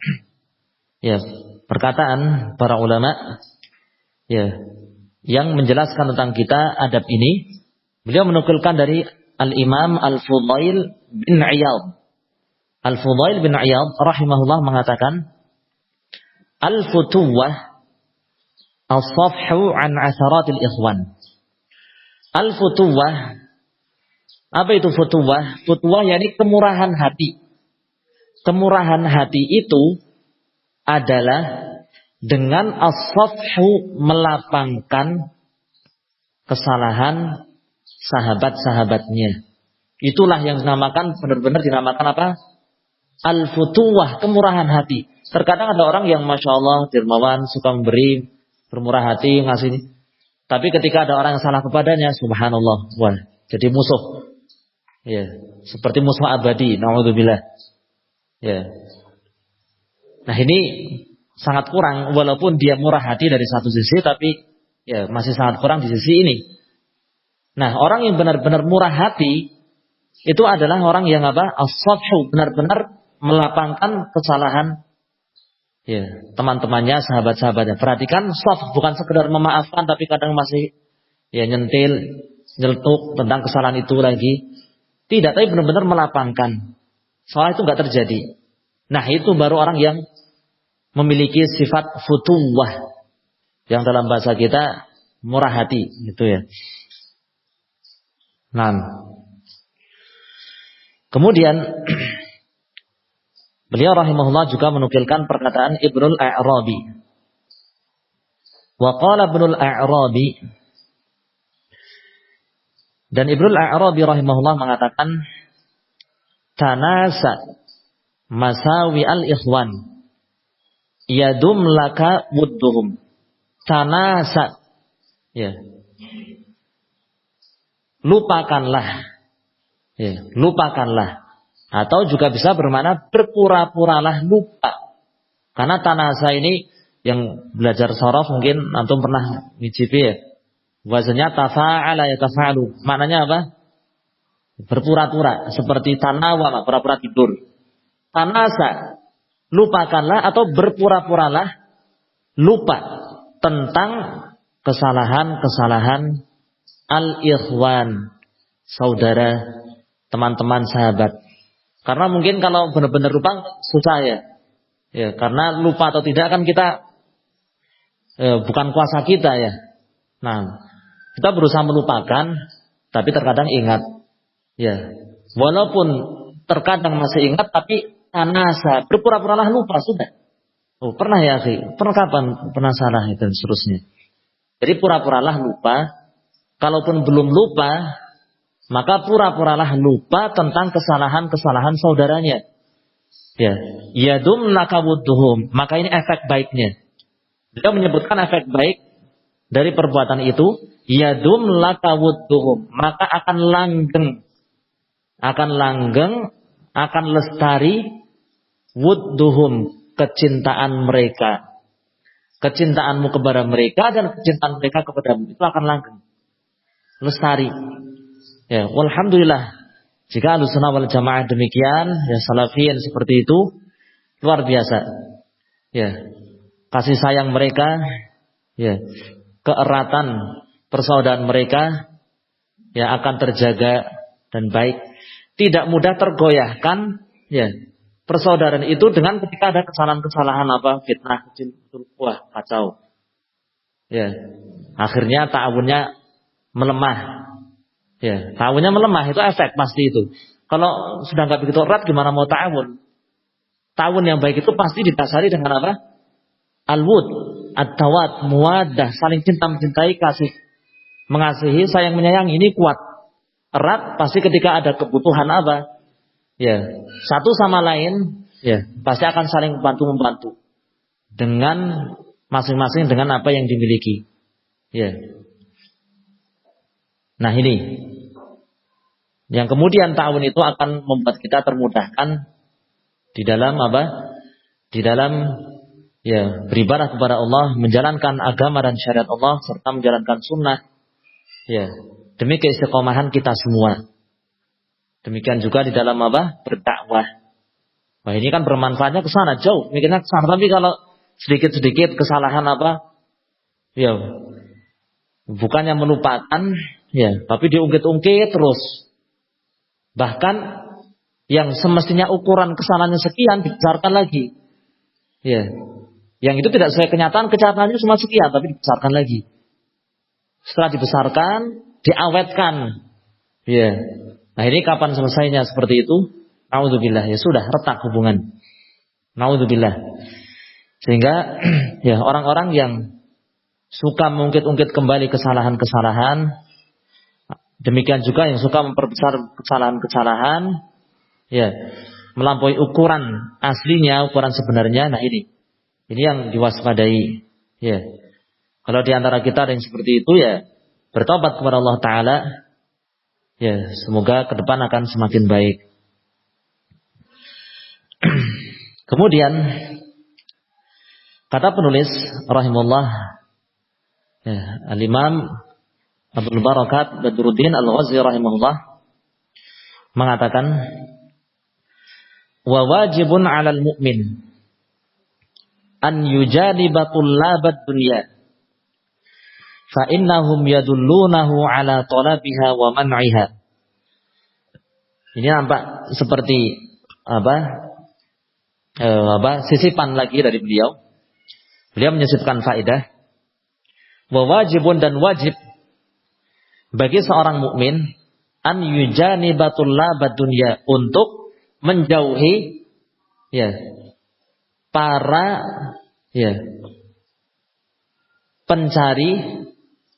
ya perkataan para ulama ya yang menjelaskan tentang kita adab ini. Beliau menukilkan dari Al-Imam Al-Fudail bin Iyad. Al-Fudail bin Iyad rahimahullah mengatakan, al-futuwah as-safhu an atharatil ikhwan. Al-futuwah, apa itu futuwah? Futuwah yakni kemurahan hati. Kemurahan hati itu adalah dengan as-safhu melapangkan kesalahan sahabat-sahabatnya. Itulah yang dinamakan, benar-benar dinamakan apa? Al-futuwah, kemurahan hati. Terkadang ada orang yang Masya Allah dermawan, suka memberi, bermurah hati, ngasih. Tapi ketika ada orang yang salah kepadanya, subhanallah, wah, jadi musuh. Ya, seperti musuh abadi, naudzubillah. Ya. Nah ini sangat kurang, walaupun dia murah hati dari satu sisi, tapi ya masih sangat kurang di sisi ini. Nah orang yang benar-benar murah hati itu adalah orang yang apa? As-safhu, benar-benar melapangkan kesalahan ya teman-temannya, sahabat-sahabatnya. Perhatikan, safh bukan sekedar memaafkan, tapi kadang masih ya nyentil, nyeletuk tentang kesalahan itu lagi. Tidak, tapi benar-benar melapangkan. Soal itu nggak terjadi. Nah itu baru orang yang memiliki sifat futuwah, yang dalam bahasa kita murah hati, gitu ya. Nah, kemudian beliau rahimahullah juga menukilkan perkataan Ibnul A'rabi. Wa qala Ibnul A'rabi, dan Ibnul A'rabi rahimahullah mengatakan, tanasa masawi al-ikhwan yadum laka wudduhum tanasa, ya, lupakanlah, ya, lupakanlah, atau juga bisa bermakna berpura-puralah lupa. Karena tanasa ini yang belajar sorof mungkin antum pernah ngicipi ya, wazannya tafa'ala ya tafa'alu, maknanya apa? Berpura-pura, seperti tanawa, pura-pura tidur. Tanasa, lupakanlah atau berpura-puralah lupa tentang kesalahan-kesalahan al-ikhwan, saudara, teman-teman, sahabat. Karena mungkin kalau benar-benar lupa susah ya. Ya, karena lupa atau tidak kan kita bukan kuasa kita ya. Nah, kita berusaha melupakan, tapi terkadang ingat. Ya, walaupun terkadang masih ingat, tapi tanasa, berpura-puralah lupa sudah. Oh, pernah ya, akhi? Pernah kapan? Pernah salah dan seterusnya. Jadi pura-puralah lupa. Kalaupun belum lupa, maka pura-puralah lupa tentang kesalahan-kesalahan saudaranya. Ya, yadum lakawudduhum. Maka ini efek baiknya. Dia menyebutkan efek baik dari perbuatan itu, yadum lakawudduhum. Maka akan langgeng, akan lestari wudduhum, kecintaan mereka. Kecintaanmu kepada mereka dan kecintaan mereka kepadamu itu akan langgeng, lestari. Ya, walhamdulillah. Jika Ahlussunnah wal Jamaah demikian, ya salafiyin seperti itu luar biasa. Ya, kasih sayang mereka, ya, keeratan persaudaraan mereka ya akan terjaga dan baik. Tidak mudah tergoyahkan ya persaudaraan itu dengan ketika ada kesalahan-kesalahan fitnah kecil, wah kacau. Ya, akhirnya ta'awunnya melemah. Ya, ta'awunnya melemah itu efek pasti itu. Kalau sudah nggak begitu erat gimana mau ta'awun? Ta'awun yang baik itu pasti didasari dengan apa? Al-wud, at-tawad, muwaddah, saling cinta mencintai, kasih, mengasihi, sayang menyayangi, ini kuat. Erat pasti ketika ada kebutuhan apa? Ya, satu sama lain ya pasti akan saling membantu dengan masing-masing dengan apa yang dimiliki. Ya. Nah, ini yang kemudian ta'awun itu akan membuat kita termudahkan di dalam apa? Di dalam ya beribadah kepada Allah, menjalankan agama dan syariat Allah serta menjalankan sunnah. Ya, demi keistiqomahan kita semua. Demikian juga di dalam apa? Berdakwah. Wah, ini kan bermanfaatnya ke sana jauh, mikirnya ke sana. Tapi kalau sedikit-sedikit kesalahan apa? Ya, bukannya melupakan, ya, tapi diungkit-ungkit terus. Bahkan yang semestinya ukuran kesalahannya sekian dibesarkan lagi. Ya. Yang itu tidak sesuai kenyataan, kenyataannya cuma sekian tapi dibesarkan lagi. Setelah dibesarkan, diawetkan. Ya. Nah, ini kapan selesainya seperti itu? Naudzubillah, ya sudah retak hubungan. Naudzubillah. Sehingga ya orang-orang yang suka mengungkit-ungkit kembali kesalahan-kesalahan, demikian juga yang suka memperbesar kesalahan-kesalahan, ya, melampaui ukuran aslinya, ukuran sebenarnya. Nah, ini yang diwaspadai. Ya. Kalau di antara kita ada yang seperti itu, ya bertobat kepada Allah Ta'ala. Ya, semoga ke depan akan semakin baik. Kemudian kata penulis rahimahullah, ya, Al-Imam Abdul Barakat Badruddin Al-Ghazi rahimahullah mengatakan, wa wajibun 'alal mu'min an yujaniba tullabad dunya fa innahum yadullunahu 'ala talabiha wa man'iha. Ini nampak seperti sisipan lagi dari beliau. Beliau menyisipkan faedah, wa wajibun, dan wajib bagi seorang mukmin an yujaniba tullabad dunya, untuk menjauhi ya para ya pencari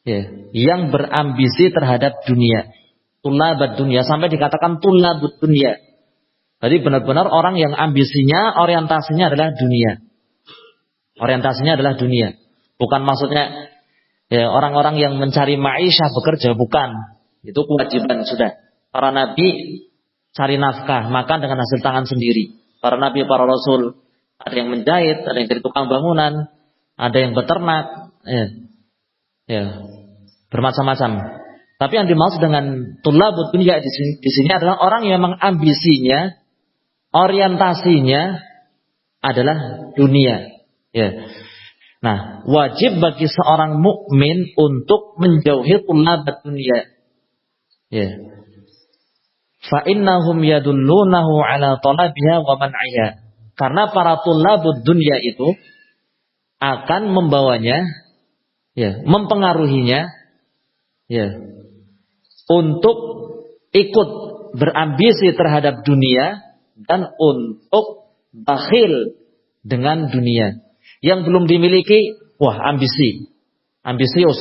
ya yang berambisi terhadap dunia. Tullabad dunya, sampai dikatakan tullabud dunya. Jadi benar-benar orang yang ambisinya, orientasinya adalah dunia. Orientasinya adalah dunia. Bukan maksudnya ya orang-orang yang mencari ma'isyah bekerja, bukan. Itu kewajiban sudah. Para nabi cari nafkah, makan dengan hasil tangan sendiri. Para nabi, para rasul, ada yang menjahit, ada yang jadi tukang bangunan, ada yang beternak, bermacam-macam. Tapi yang dimaksud dengan tulabud dunya di sini adalah orang yang memang ambisinya, orientasinya adalah dunia. Ya. Nah, wajib bagi seorang mukmin untuk menjauhi tulabud dunya. Ya. Fa innahum yadullunahu ala talabiha wa man'iha. Karena para tulabud dunya itu akan membawanya, mempengaruhinya, untuk ikut berambisi terhadap dunia dan untuk bakhil dengan dunia. Yang belum dimiliki, ambisius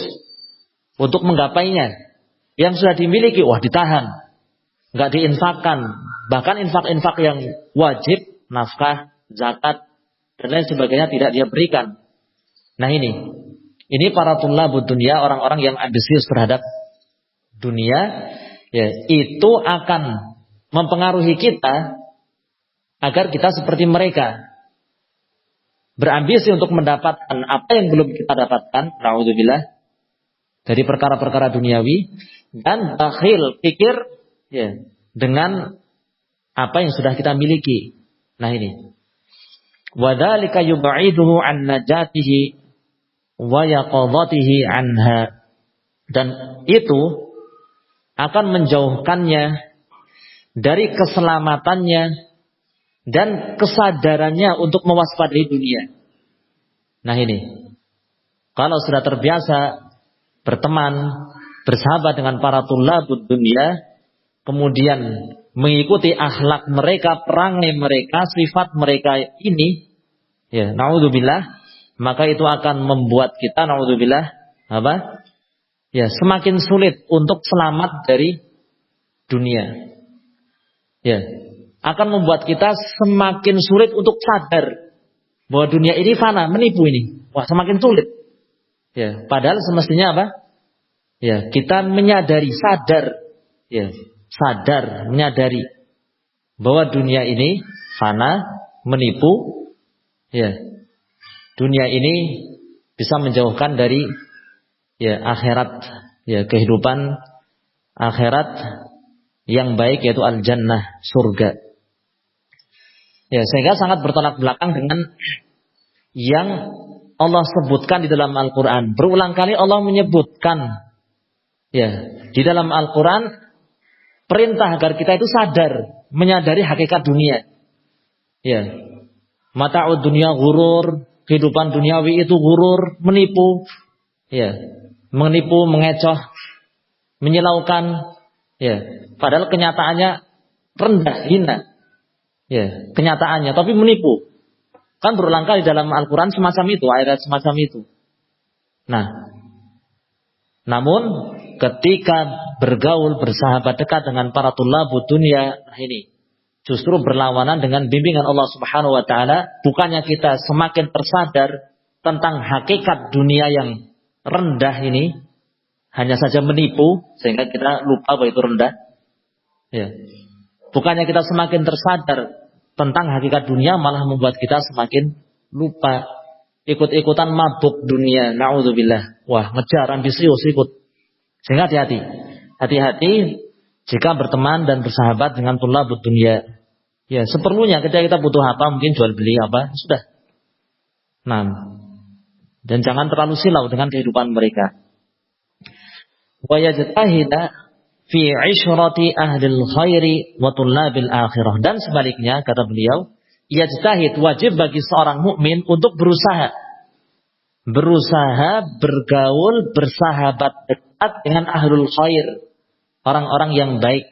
untuk menggapainya. Yang sudah dimiliki, ditahan, nggak diinfakkan. Bahkan infak-infak yang wajib, nafkah, zakat, dan lain sebagainya tidak dia berikan. Nah ini para tulabud dunia, orang-orang yang ambisius terhadap dunia, itu akan mempengaruhi kita agar kita seperti mereka, berambisi untuk mendapatkan apa yang belum kita dapatkan, na'udzubillah, dari perkara-perkara duniawi, dan bakhil, pikir, dengan apa yang sudah kita miliki. Nah ini, wadzalika yub'iduhu an najatihi wa yaqadhatihi anha, dan itu akan menjauhkannya dari keselamatannya dan kesadarannya untuk mewaspadai dunia. Nah ini, kalau sudah terbiasa berteman, bersahabat dengan para tulabud dunia, kemudian mengikuti akhlak mereka, perangai mereka, sifat mereka ini, naudzubillah, maka itu akan membuat kita, naudzubillah, semakin sulit untuk selamat dari dunia. Akan membuat kita semakin sulit untuk sadar bahwa dunia ini fana, menipu ini. Semakin sulit. Padahal semestinya apa? Kita menyadari, sadar, menyadari bahwa dunia ini fana, menipu. Dunia ini bisa menjauhkan dari akhirat, kehidupan akhirat yang baik, yaitu al-jannah, surga. Sehingga sangat bertolak belakang dengan yang Allah sebutkan di dalam Al-Quran. Berulang kali Allah menyebutkan di dalam Al-Quran perintah agar kita itu sadar, menyadari hakikat dunia. Mata'ud dunia ghurur, kehidupan duniawi itu ghurur, menipu, menipu, mengecoh, menyilaukan, padahal kenyataannya rendah, hina, kenyataannya, tapi menipu. Kan berulang kali dalam Al-Quran semacam itu, ayat semacam itu. Nah, namun ketika bergaul, bersahabat dekat dengan para tulabud dunia, ini justru berlawanan dengan bimbingan Allah Subhanahu wa taala. Bukannya kita semakin tersadar tentang hakikat dunia yang rendah ini, hanya saja menipu sehingga kita lupa bahwa itu rendah. Bukannya kita semakin tersadar tentang hakikat dunia, malah membuat kita semakin lupa, ikut-ikutan mabuk dunia, na'udzubillah. Ngejar, ambisius, ikut. Sehingga hati-hati jika berteman dan bersahabat dengan tulabud dunia. Seperlunya ketika kita butuh apa, mungkin jual beli apa, sudah. Nah, dan jangan terlalu silau dengan kehidupan mereka. Wa yajtahida fi 'ishrati ahlil khairi wa tullabil akhirah. Dan sebaliknya, kata beliau, yajtahid, wajib bagi seorang mukmin untuk berusaha bergaul, bersahabat dekat dengan ahlul khair, orang-orang yang baik.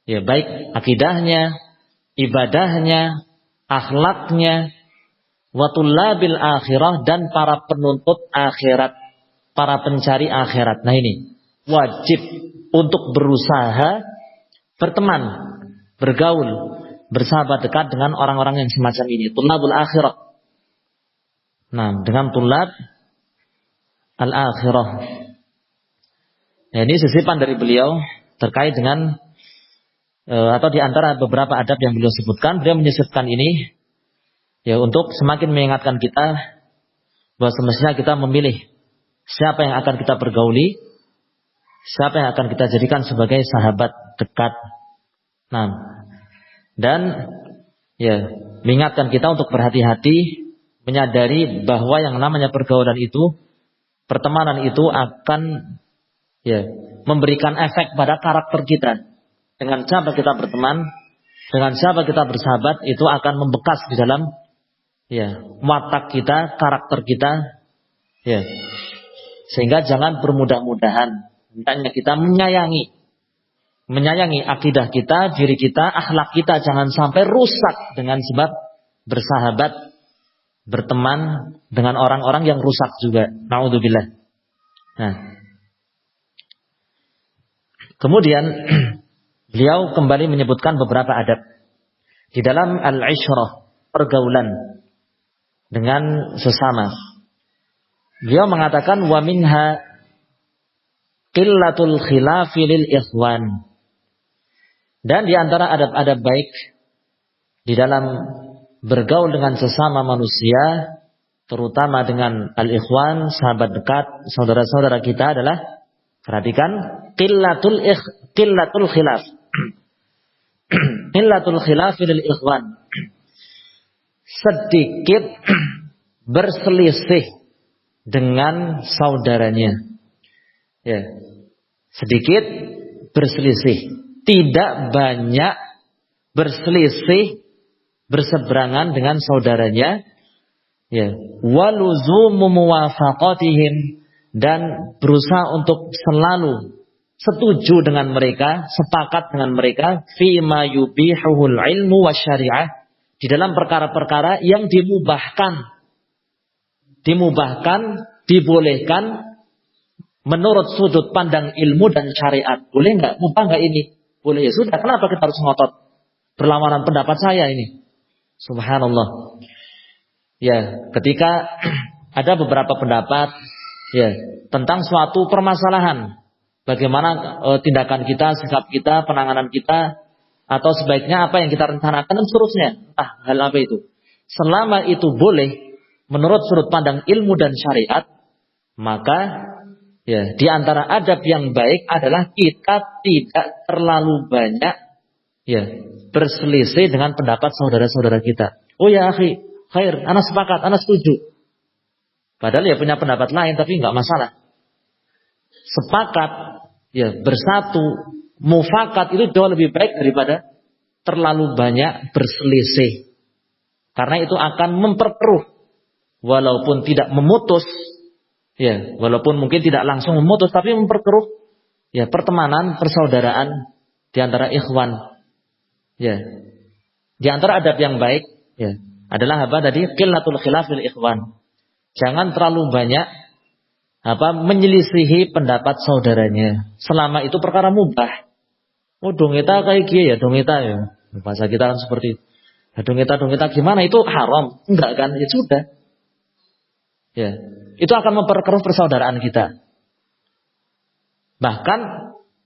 Baik akidahnya, ibadahnya, akhlaknya, wa tullabil akhirah, dan para penuntut akhirat, para pencari akhirat. Nah ini, wajib untuk berusaha berteman, bergaul, bersahabat dekat dengan orang-orang yang semacam ini, tulabul akhirah. Nah, dengan tulab al-akhirah. Ya, ini sisipan dari beliau terkait dengan atau di antara beberapa adab yang beliau sebutkan, beliau menyisipkan ini ya untuk semakin mengingatkan kita bahwa semestinya kita memilih siapa yang akan kita pergauli, siapa yang akan kita jadikan sebagai sahabat dekat. Nah, dan ya mengingatkan kita untuk berhati-hati, menyadari bahwa yang namanya pergaulan itu, pertemanan itu akan ya memberikan efek pada karakter kita. Dengan siapa kita berteman, dengan siapa kita bersahabat, itu akan membekas di dalam ya watak kita, karakter kita, ya. Sehingga jangan bermudah-mudahan. Hendaknya kita menyayangi akidah kita, diri kita, akhlak kita, jangan sampai rusak dengan sebab bersahabat, berteman dengan orang-orang yang rusak juga. Na'udzubillah. Nah, kemudian beliau kembali menyebutkan beberapa adab di dalam al-ishrah, pergaulan dengan sesama. Beliau mengatakan wa minha qillatul khilafi lil ikhwan. Dan di antara adab-adab baik di dalam bergaul dengan sesama manusia, terutama dengan al-ikhwan, sahabat dekat, saudara-saudara kita adalah, perhatikan, qillatul khilaf. Qillatul khilaf lil ikhwan. Sedikit berselisih dengan saudaranya. Ya. Sedikit berselisih, tidak banyak berselisih, berseberangan dengan saudaranya. Ya. Waluzumu muwafaqatihim, dan berusaha untuk selalu setuju dengan mereka, sepakat dengan mereka, fima yubihuhul ilmu wasyari'ah, di dalam perkara-perkara yang dimubahkan, dibolehkan menurut sudut pandang ilmu dan syariat. Boleh nggak? Mubah nggak ini? Boleh. Ya sudah. Kenapa kita harus ngotot berlawanan pendapat saya ini? Subhanallah. Ya, ketika ada beberapa pendapat ya tentang suatu permasalahan, bagaimana tindakan kita, sikap kita, penanganan kita, atau sebaiknya apa yang kita rencanakan dan seterusnya. Hal apa itu? Selama itu boleh menurut sudut pandang ilmu dan syariat, maka ya di antara adab yang baik adalah kita tidak terlalu banyak ya berselisih dengan pendapat saudara-saudara kita. Oh ya akhi, khair, ana sepakat, ana setuju. Padahal ya punya pendapat lain, tapi nggak masalah. Sepakat, ya bersatu, mufakat itu jauh lebih baik daripada terlalu banyak berselisih. Karena itu akan memperkeruh, walaupun tidak memutus, ya walaupun mungkin tidak langsung memutus, tapi memperkeruh ya pertemanan, persaudaraan di antara ikhwan. Ya, di antara adab yang baik, ya adalah apa tadi? Qillatul khilaf lil ikhwan. Jangan terlalu banyak menyelisihi pendapat saudaranya. Selama itu perkara mubah. Oh dong kita kayak gini ya, dong kita ya. Bahasa kita kan seperti itu. Ya, dong kita gimana? Itu haram. Enggak kan? Ya sudah. Ya, itu akan memperkeruh persaudaraan kita. Bahkan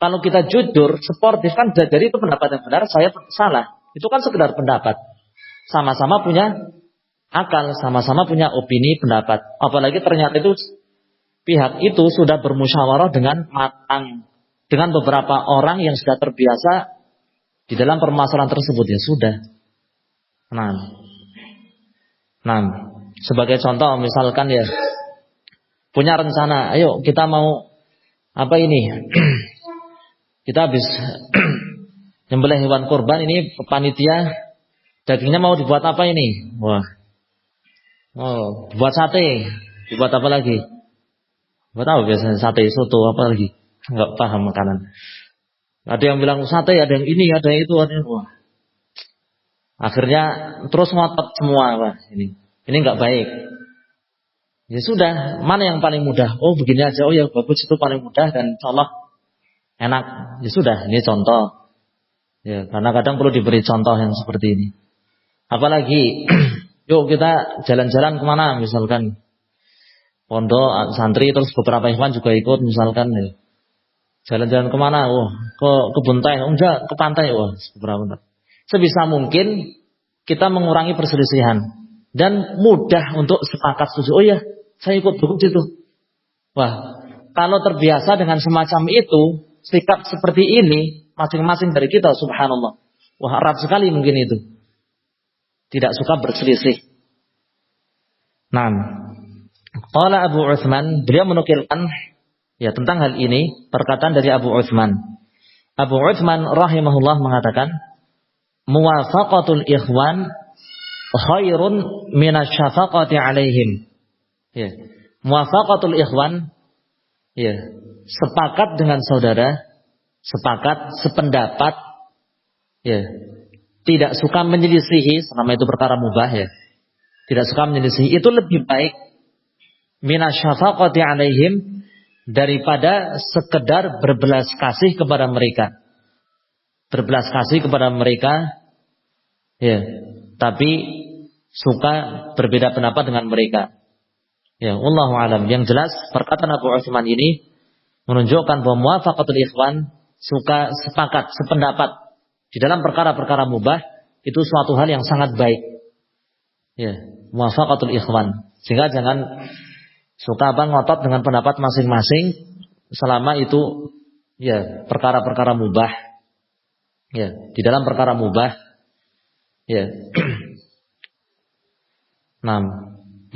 kalau kita jujur, sportif kan jadi itu pendapat yang benar, saya salah. Itu kan sekedar pendapat. Sama-sama punya akal, sama-sama punya opini, pendapat. Apalagi ternyata itu pihak itu sudah bermusyawarah dengan matang dengan beberapa orang yang sudah terbiasa di dalam permasalahan tersebut, ya sudah. Nah, sebagai contoh misalkan ya punya rencana, ayo kita mau kita habis nyembelih hewan kurban ini, panitia dagingnya mau dibuat apa ini? Wah. Oh, buat sate. Dibuat apa lagi? Buat apa biasanya? Sate, soto, apa lagi? Enggak paham makanan. Ada yang bilang sate, ada yang ini, ada yang itu, ada yang wah. Akhirnya terus ngotot semua, wah ini enggak baik. Ya sudah, mana yang paling mudah? Oh begini aja, oh ya bagus itu paling mudah dan insyaallah enak. Ya sudah, ini contoh. Ya, karena kadang perlu diberi contoh yang seperti ini. Apalagi, yuk kita jalan-jalan kemana misalkan. Pondok, santri, terus beberapa ikhwan juga ikut misalkan. Ya. Jalan-jalan kemana? Wah, ke kebun teh, enggak, ke pantai. Wah, beberapa. Sebisa mungkin kita mengurangi perselisihan. Dan mudah untuk sepakat setuju. Oh ya, saya ikut dukung situ. Wah, kalau terbiasa dengan semacam itu, sikap seperti ini, masing-masing dari kita, subhanallah. Wah, erat sekali mungkin itu. Tidak suka berselisih. Nah, qala Abu Utsman, beliau menukilkan ya tentang hal ini, perkataan dari Abu Utsman. Abu Utsman rahimahullah mengatakan, muwafaqatul ikhwan khairun minasyafaqati alaihim. Ya. Muwafaqatul ikhwan, ya, sepakat dengan saudara, sepakat, sependapat, ya, tidak suka menyelisihi, selama itu perkara mubah ya, tidak suka menyelisihi, itu lebih baik minasyafaqati alaihim daripada sekedar berbelas kasih kepada mereka. Berbelas kasih kepada mereka, ya, tapi suka berbeda pendapat dengan mereka. Ya, wallahu alam. Yang jelas perkataan Abu Utsman ini menunjukkan bahwa muwafaqatul ikhwan, suka sepakat, sependapat di dalam perkara-perkara mubah itu suatu hal yang sangat baik. Ya, muwafaqatul ikhwan. Sehingga jangan suka ngotot dengan pendapat masing-masing selama itu ya perkara-perkara mubah. Ya, di dalam perkara mubah ya. Nah,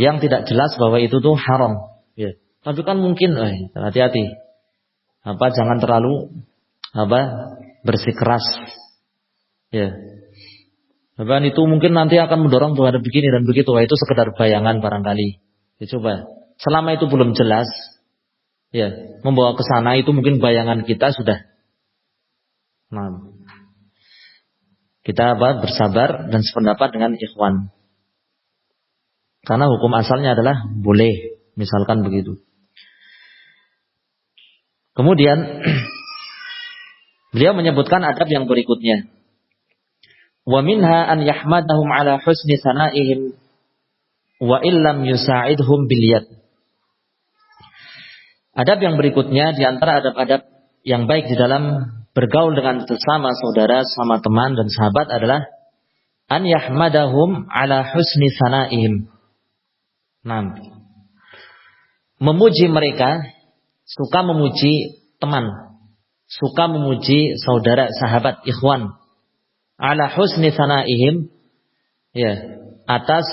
yang tidak jelas bahwa itu tuh haram. Ya. Tapi kan mungkin, hati-hati. Jangan terlalu bersikeras. Ya. Itu mungkin nanti akan mendorong bahwa ada begini dan begitu. Itu sekedar bayangan barangkali. Ya, coba. Selama itu belum jelas, ya, membawa ke sana itu mungkin bayangan kita sudah. Nah, kita bersabar dan sependapat dengan ikhwan. Karena hukum asalnya adalah boleh, misalkan begitu. Kemudian beliau menyebutkan adab yang berikutnya. Wa minha an yahmadahum ala husni sana'ihim wa illam yusa'idhum bil yad. Adab yang berikutnya di antara adab-adab yang baik di dalam bergaul dengan sesama saudara, sama teman dan sahabat adalah an yahmadahum ala husni sana'ihim. Nah, memuji mereka, suka memuji teman, suka memuji saudara, sahabat, ikhwan, ala husni sana'ihim, ya, atas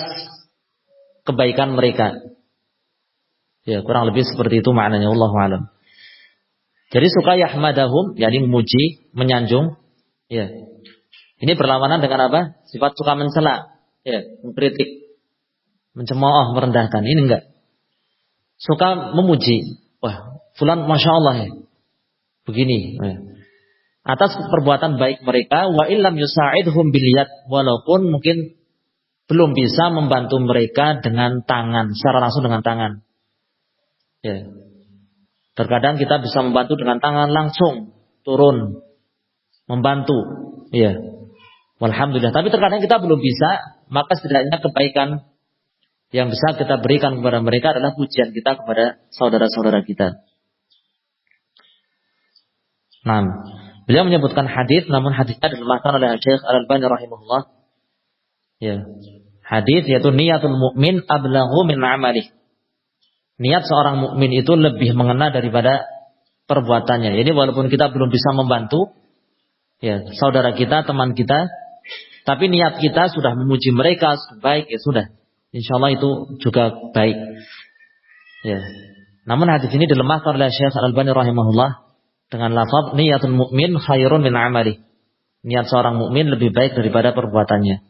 kebaikan mereka. Ya, kurang lebih seperti itu maknanya, wallahu alam. Jadi suka yahmadahum, yakni memuji, menyanjung, ya. Ini berlawanan dengan apa? Sifat suka mencela, ya, mengkritik, mencemooh, merendahkan. Ini enggak. Suka memuji. Wah, fulan masya Allah ya. Begini. Ya. Atas perbuatan baik mereka, wa illam yusa'idhum bil yad, walaupun mungkin belum bisa membantu mereka dengan tangan, secara langsung dengan tangan. Ya. Terkadang kita bisa membantu dengan tangan langsung, turun, membantu. Ya. Walhamdulillah. Tapi terkadang kita belum bisa, maka setidaknya kebaikan yang bisa kita berikan kepada mereka adalah pujian kita kepada saudara-saudara kita. Nah, beliau menyebutkan hadis, namun hadisnya dilemahkan oleh Syekh Al-Albani rahimahullah. Ya. Hadis yaitu niyatul mukmin ablaghu min amalih. Niat seorang mukmin itu lebih mengena daripada perbuatannya. Jadi walaupun kita belum bisa membantu ya saudara kita, teman kita, tapi niat kita sudah memuji mereka baik, ya sudah. Insyaallah itu juga baik. Ya. Namun hadis ini dilemahkan oleh Syekh Al-Albani rahimahullah dengan lafaz niyatul mukmin khairun min amali. Niat seorang mukmin lebih baik daripada perbuatannya.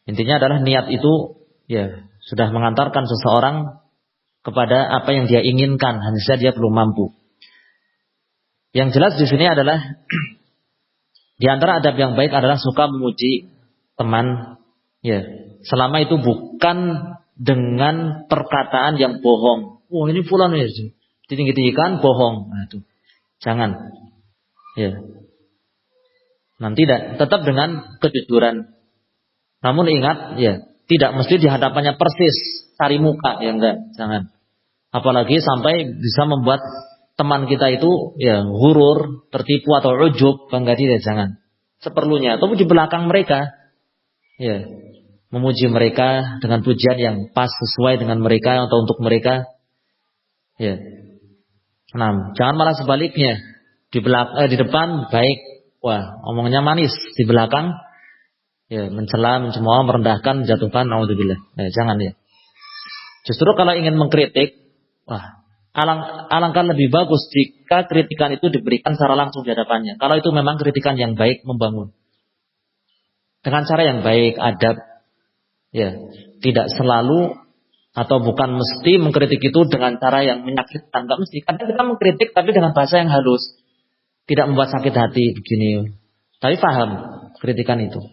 Intinya adalah niat itu ya sudah mengantarkan seseorang kepada apa yang dia inginkan, hanya saja dia belum mampu. Yang jelas di sini adalah di antara adab yang baik adalah suka memuji teman, ya, selama itu bukan dengan perkataan yang bohong. Oh ini fulan ya, ditinggi-tinggikan bohong. Nah, itu jangan. Ya. Nah, tidak, tetap dengan kejujuran. Namun ingat, ya, tidak mesti di hadapannya persis cari muka, ya enggak, jangan. Apalagi sampai bisa membuat teman kita itu ya hurur, tertipu atau ujub, bangga diri, jangan. Seperlunya, atau di belakang mereka, ya, memuji mereka dengan pujian yang pas sesuai dengan mereka atau untuk mereka, ya. Nah, jangan malah sebaliknya, di depan baik, wah, omongnya manis, di belakang ya mencela, mencemooh, merendahkan, menjatuhkan, naudzubillah. Jangan ya. Justru kalau ingin mengkritik, wah, alangkah lebih bagus jika kritikan itu diberikan secara langsung di hadapannya. Kalau itu memang kritikan yang baik, membangun. Dengan cara yang baik, adab, ya, tidak selalu atau bukan mesti mengkritik itu dengan cara yang menyakitkan. Tidak mesti. Kadang kita mengkritik tapi dengan bahasa yang halus, tidak membuat sakit hati begini. Tapi paham kritikan itu.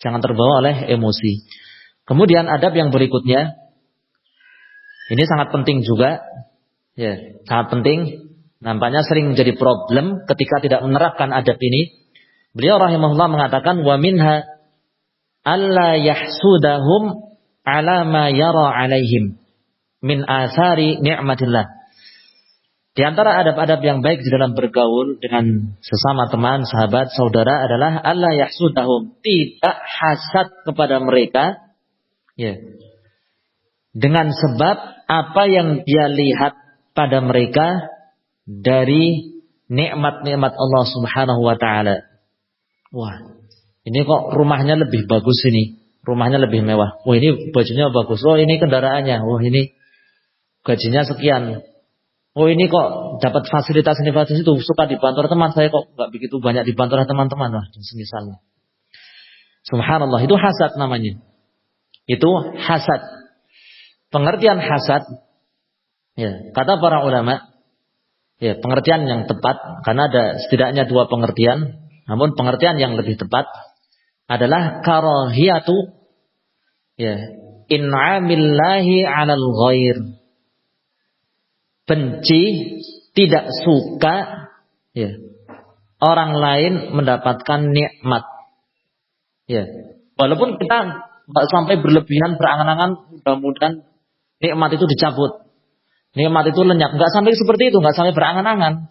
Jangan terbawa oleh emosi. Kemudian adab yang berikutnya, ini sangat penting juga, ya, sangat penting. Nampaknya sering menjadi problem ketika tidak menerapkan adab ini. Beliau rahimahullah mengatakan, wa minha alla yahsudahum ala ma yara alaihim min athari ni'matillah. Di antara adab-adab yang baik di dalam bergaul dengan sesama teman, sahabat, saudara adalah alla yahsudahum, tidak hasad kepada mereka, ya, dengan sebab apa yang dia lihat pada mereka dari nikmat-nikmat Allah Subhanahu wa taala. Wah, ini kok rumahnya lebih bagus ini, rumahnya lebih mewah. Wah, ini bajunya bagus. Oh, ini kendaraannya. Wah, ini gajinya sekian. Oh, ini kok dapat fasilitas ini fasilitas itu, suka dibantu teman, saya kok nggak begitu banyak dibantu oleh teman-teman, lah, dan semisalnya. Subhanallah, itu hasad namanya. Itu hasad. Pengertian hasad, ya, kata para ulama, ya, pengertian yang tepat, karena ada setidaknya dua pengertian, namun pengertian yang lebih tepat adalah karahiyatu, ya, in'amillahi 'alal ghair. Benci, tidak suka, ya, orang lain mendapatkan nikmat, ya, walaupun kita nggak sampai berlebihan berangan-angan mudah-mudahan nikmat itu dicabut, nikmat itu lenyap, nggak sampai seperti itu, nggak sampai berangan-angan.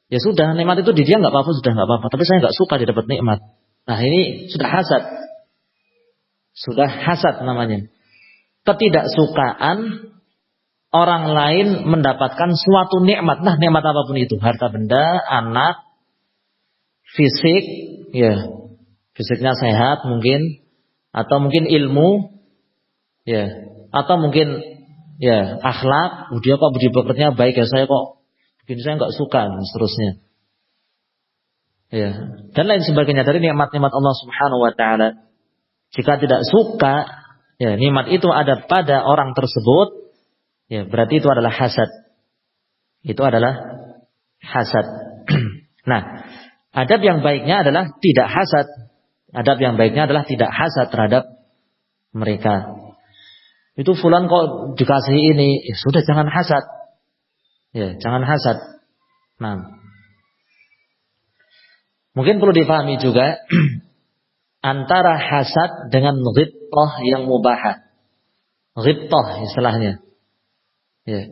Ya sudah, nikmat itu di dia nggak apa-apa, sudah nggak apa-apa. Tapi saya nggak suka dia dapat nikmat. Nah, ini sudah hasad namanya. Ketidaksukaan orang lain mendapatkan suatu nikmat. Nah, nikmat apapun itu, harta benda, anak, fisik, ya, fisiknya sehat mungkin, atau mungkin ilmu, ya, atau mungkin ya akhlak, dia kok budi pekertinya baik ya, saya kok begini saya nggak suka, dan seterusnya. Ya, dan lain sebagainya dari nikmat-nikmat Allah Subhanahu wa taala. Jika tidak suka, ya, nikmat itu ada pada orang tersebut, ya, berarti itu adalah hasad. Itu adalah hasad. Nah, adab yang baiknya adalah tidak hasad. Adab yang baiknya adalah tidak hasad terhadap mereka. Itu fulan kok dikasih ini, ya sudah, jangan hasad. Ya, jangan hasad. Nah, mungkin perlu dipahami juga antara hasad dengan ghibthah yang mubahah. Ghibthah istilahnya. Ya.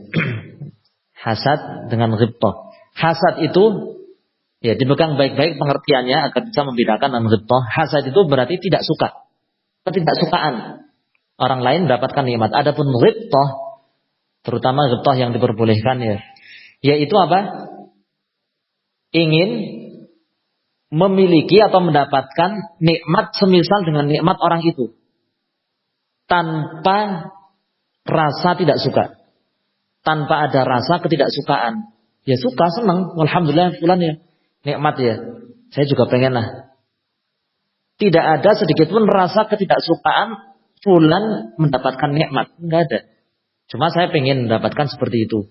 Hasad dengan ghibthah. Hasad itu, ya, dipegang baik-baik pengertiannya agar bisa membedakan dengan ghibthah. Hasad itu berarti tidak suka, ketidaksukaan orang lain mendapatkan nikmat. Adapun ghibthah, terutama ghibthah yang diperbolehkan, ya, yaitu apa? Ingin memiliki atau mendapatkan nikmat semisal dengan nikmat orang itu tanpa rasa tidak suka, tanpa ada rasa ketidaksukaan. Ya suka, senang, alhamdulillah fulan ya nikmat ya, saya juga pengen lah. Tidak ada sedikit pun rasa ketidaksukaan fulan mendapatkan nikmat, enggak ada. Cuma saya pengen mendapatkan seperti itu.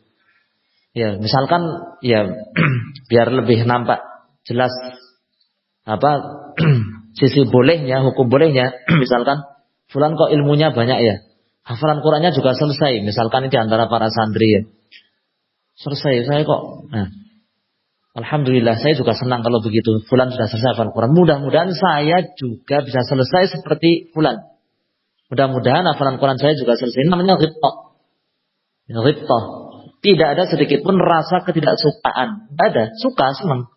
Ya, misalkan, ya, biar lebih nampak jelas apa sisi bolehnya, hukum bolehnya, misalkan fulan kok ilmunya banyak ya, hafalan Qurannya juga selesai, misalkan ini di antara para santri ya, selesai, saya kok, nah, Alhamdulillah, saya juga senang kalau begitu. Fulan sudah selesai hafal Quran. Mudah-mudahan saya juga bisa selesai seperti fulan. Mudah-mudahan hafalan Quran saya juga selesai. Namanya ghibtah. Ghibtah. Tidak ada sedikit pun rasa ketidaksukaan. Tidak ada. Suka, senang.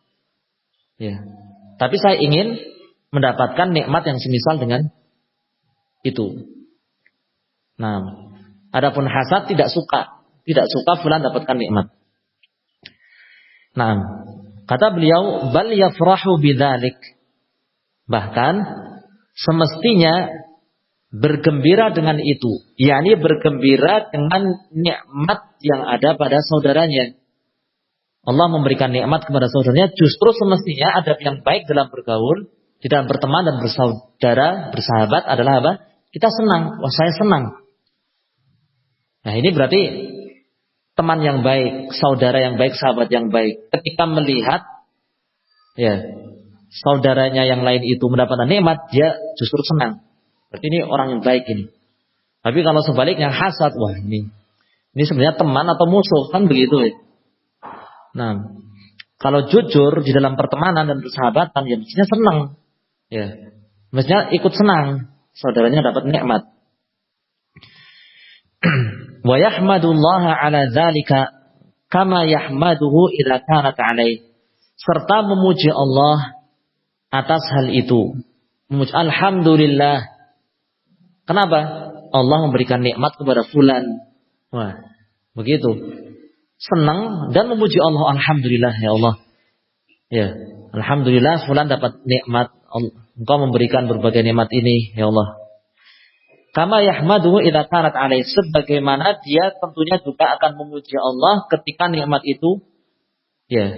Ya. Tapi saya ingin mendapatkan nikmat yang semisal dengan itu. Nah, adapun hasad tidak suka. Tidak suka fulan dapatkan nikmat. Nah, kata beliau, bal yafrahu bidzalik. Bahkan semestinya bergembira dengan itu, yakni bergembira dengan nikmat yang ada pada saudaranya. Allah memberikan nikmat kepada saudaranya, justru semestinya adab yang baik dalam bergaul, di dalam berteman dan bersaudara, bersahabat adalah apa? Kita senang, wah saya senang. Nah, ini berarti teman yang baik, saudara yang baik, sahabat yang baik. Ketika melihat ya saudaranya yang lain itu mendapatkan nikmat, dia justru senang. Berarti ini orang yang baik ini. Tapi kalau sebaliknya hasad, wah ini sebenarnya teman atau musuh, kan begitu ya. Nah, kalau jujur di dalam pertemanan dan persahabatan, ya mestinya senang. Ya, mestinya ikut senang saudaranya dapat nikmat. Wa yahmadullaha ala dzalika kama yahmaduhu idza kanat alaih. Serta memuji Allah atas hal itu. Memuji alhamdulillah. Kenapa? Allah memberikan nikmat kepada fulan. Wah, begitu. Senang dan memuji Allah, alhamdulillah ya Allah. Ya, alhamdulillah fulan dapat nikmat. Engkau memberikan berbagai nikmat ini ya Allah. Kama yahmaduhu idza kanat alaih, sebagaimana dia tentunya juga akan memuji Allah ketika nikmat itu ya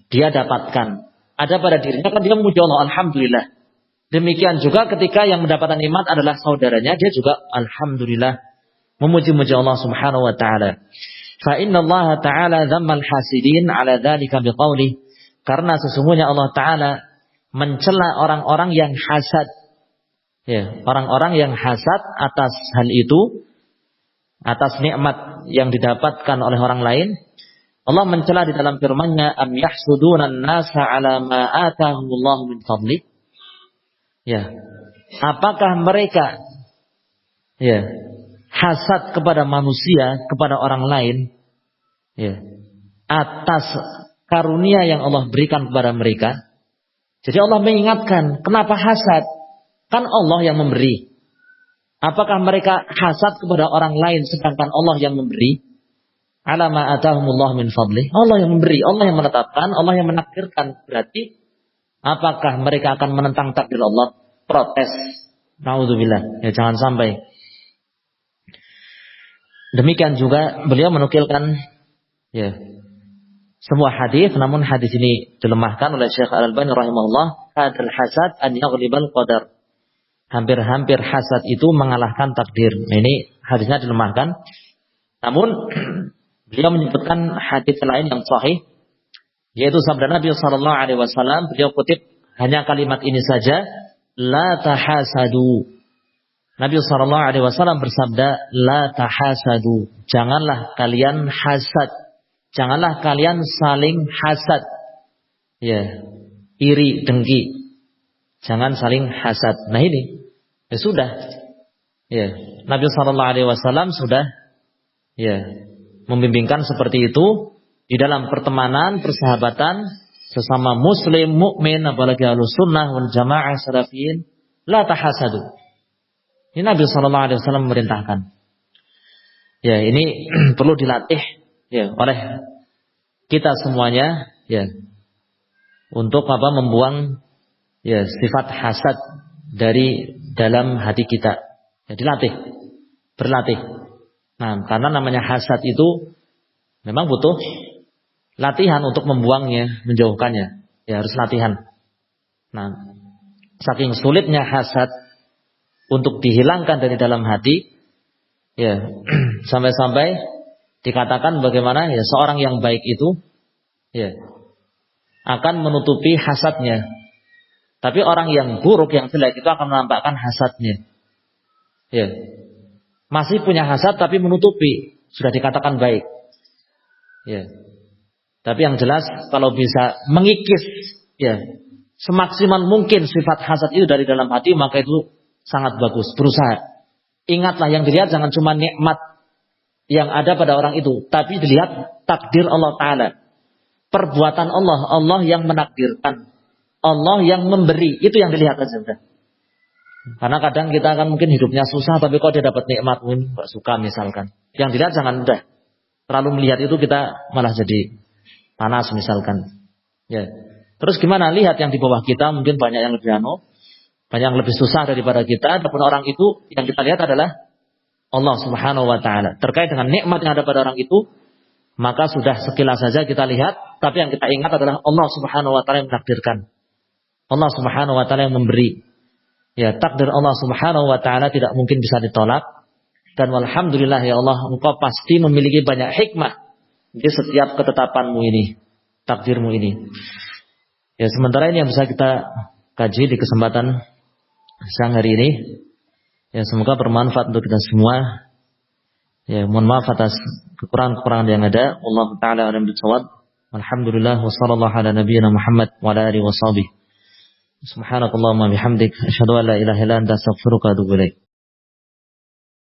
dia dapatkan. Ada pada dirinya kan dia memuji Allah, alhamdulillah. Demikian juga ketika yang mendapatkan nikmat adalah saudaranya, dia juga alhamdulillah memuji-muji Allah Subhanahu wa taala. Fa inna Allah taala dzammal hasidin ala dzalika biqaulih, karena sesungguhnya Allah taala mencela orang-orang yang hasad. Ya, orang-orang yang hasad atas hal itu, atas nikmat yang didapatkan oleh orang lain. Allah mencela di dalam firman-Nya, am yahsudunan nasa ala ma atahumullahu min fadli. Ya. Apakah mereka ya hasad kepada manusia, kepada orang lain ya atas karunia yang Allah berikan kepada mereka? Jadi Allah mengingatkan, kenapa hasad? Kan Allah yang memberi. Apakah mereka hasad kepada orang lain sedangkan Allah yang memberi? Ala ma atahumullah min fadli. Allah yang memberi, Allah yang menetapkan, Allah yang menakdirkan. Berarti apakah mereka akan menentang takdir Allah? Protes. Naudzubillah. Ya jangan sampai. Demikian juga beliau menukilkan ya sebuah hadis, namun hadis ini dilemahkan oleh Syekh Al-Albani rahimahullah. Hadal hasad an yaghlibal qadar. Hampir-hampir hasad itu mengalahkan takdir. Nah, ini hadisnya dilemahkan. Namun beliau menyebutkan hadis lain yang sahih, yaitu sabda Nabi sallallahu alaihi wasallam. Beliau kutip hanya kalimat ini saja, la tahasadu. Nabi sallallahu alaihi wasallam bersabda, la tahasadu. Janganlah kalian hasad. Janganlah kalian saling hasad. Ya, iri, dengki. Jangan saling hasad. Nah ini ya sudah. Ya, Nabi sallallahu alaihi wasallam sudah ya membimbingkan seperti itu di dalam pertemanan, persahabatan sesama muslim, mukmin, apalagi ahlus sunnah wal jamaah salafiyin, la tahasadu. Ini Nabi sallallahu alaihi wasallam memerintahkan. Ya, ini perlu dilatih ya oleh kita semuanya ya untuk membuang ya sifat hasad dari dalam hati kita. Ya, dilatih, berlatih. Nah, karena namanya hasad itu memang butuh latihan untuk membuangnya, menjauhkannya. Ya harus latihan. Nah, saking sulitnya hasad untuk dihilangkan dari dalam hati, ya sampai-sampai dikatakan bagaimana ya seorang yang baik itu ya akan menutupi hasadnya. Tapi orang yang buruk, yang jelek itu akan menampakkan hasadnya. Ya. Masih punya hasad tapi menutupi. Sudah dikatakan baik. Ya. Tapi yang jelas kalau bisa mengikis ya semaksimal mungkin sifat hasad itu dari dalam hati, maka itu sangat bagus. Berusaha. Ingatlah yang dilihat jangan cuma nikmat yang ada pada orang itu, tapi dilihat takdir Allah Ta'ala. Perbuatan Allah, Allah yang menakdirkan, Allah yang memberi, itu yang dilihat aja udah. Karena kadang kita akan mungkin hidupnya susah, tapi kok dia dapat nikmat, gak suka misalkan. Yang dilihat jangan udah. Terlalu melihat itu kita malah jadi panas misalkan. Ya. Terus gimana? Lihat yang di bawah kita, mungkin banyak yang lebih banyak yang lebih susah daripada kita. Adapun orang itu yang kita lihat adalah Allah Subhanahu wa Ta'ala. Terkait dengan nikmat yang ada pada orang itu, maka sudah sekilas saja kita lihat. Tapi yang kita ingat adalah Allah Subhanahu wa Ta'ala yang menakdirkan, Allah Subhanahu wa Ta'ala yang memberi. Ya, takdir Allah Subhanahu wa Ta'ala tidak mungkin bisa ditolak. Dan walhamdulillah ya Allah, Engkau pasti memiliki banyak hikmah di setiap ketetapanmu ini, takdirmu ini. Ya, sementara ini yang bisa kita kaji di kesempatan siang hari ini. Ya, semoga bermanfaat untuk kita semua. Ya, mohon maaf atas kekurangan-kekurangan yang ada. Allah Ta'ala alam bisawab. Alhamdulillah wa sallallahu ala nabiyyina Muhammad wa ala alihi wa sahbihi. Subhanakallahumma bihamdik asyhadu an la ilaha illa anta astaghfiruka wa atubu ilaik.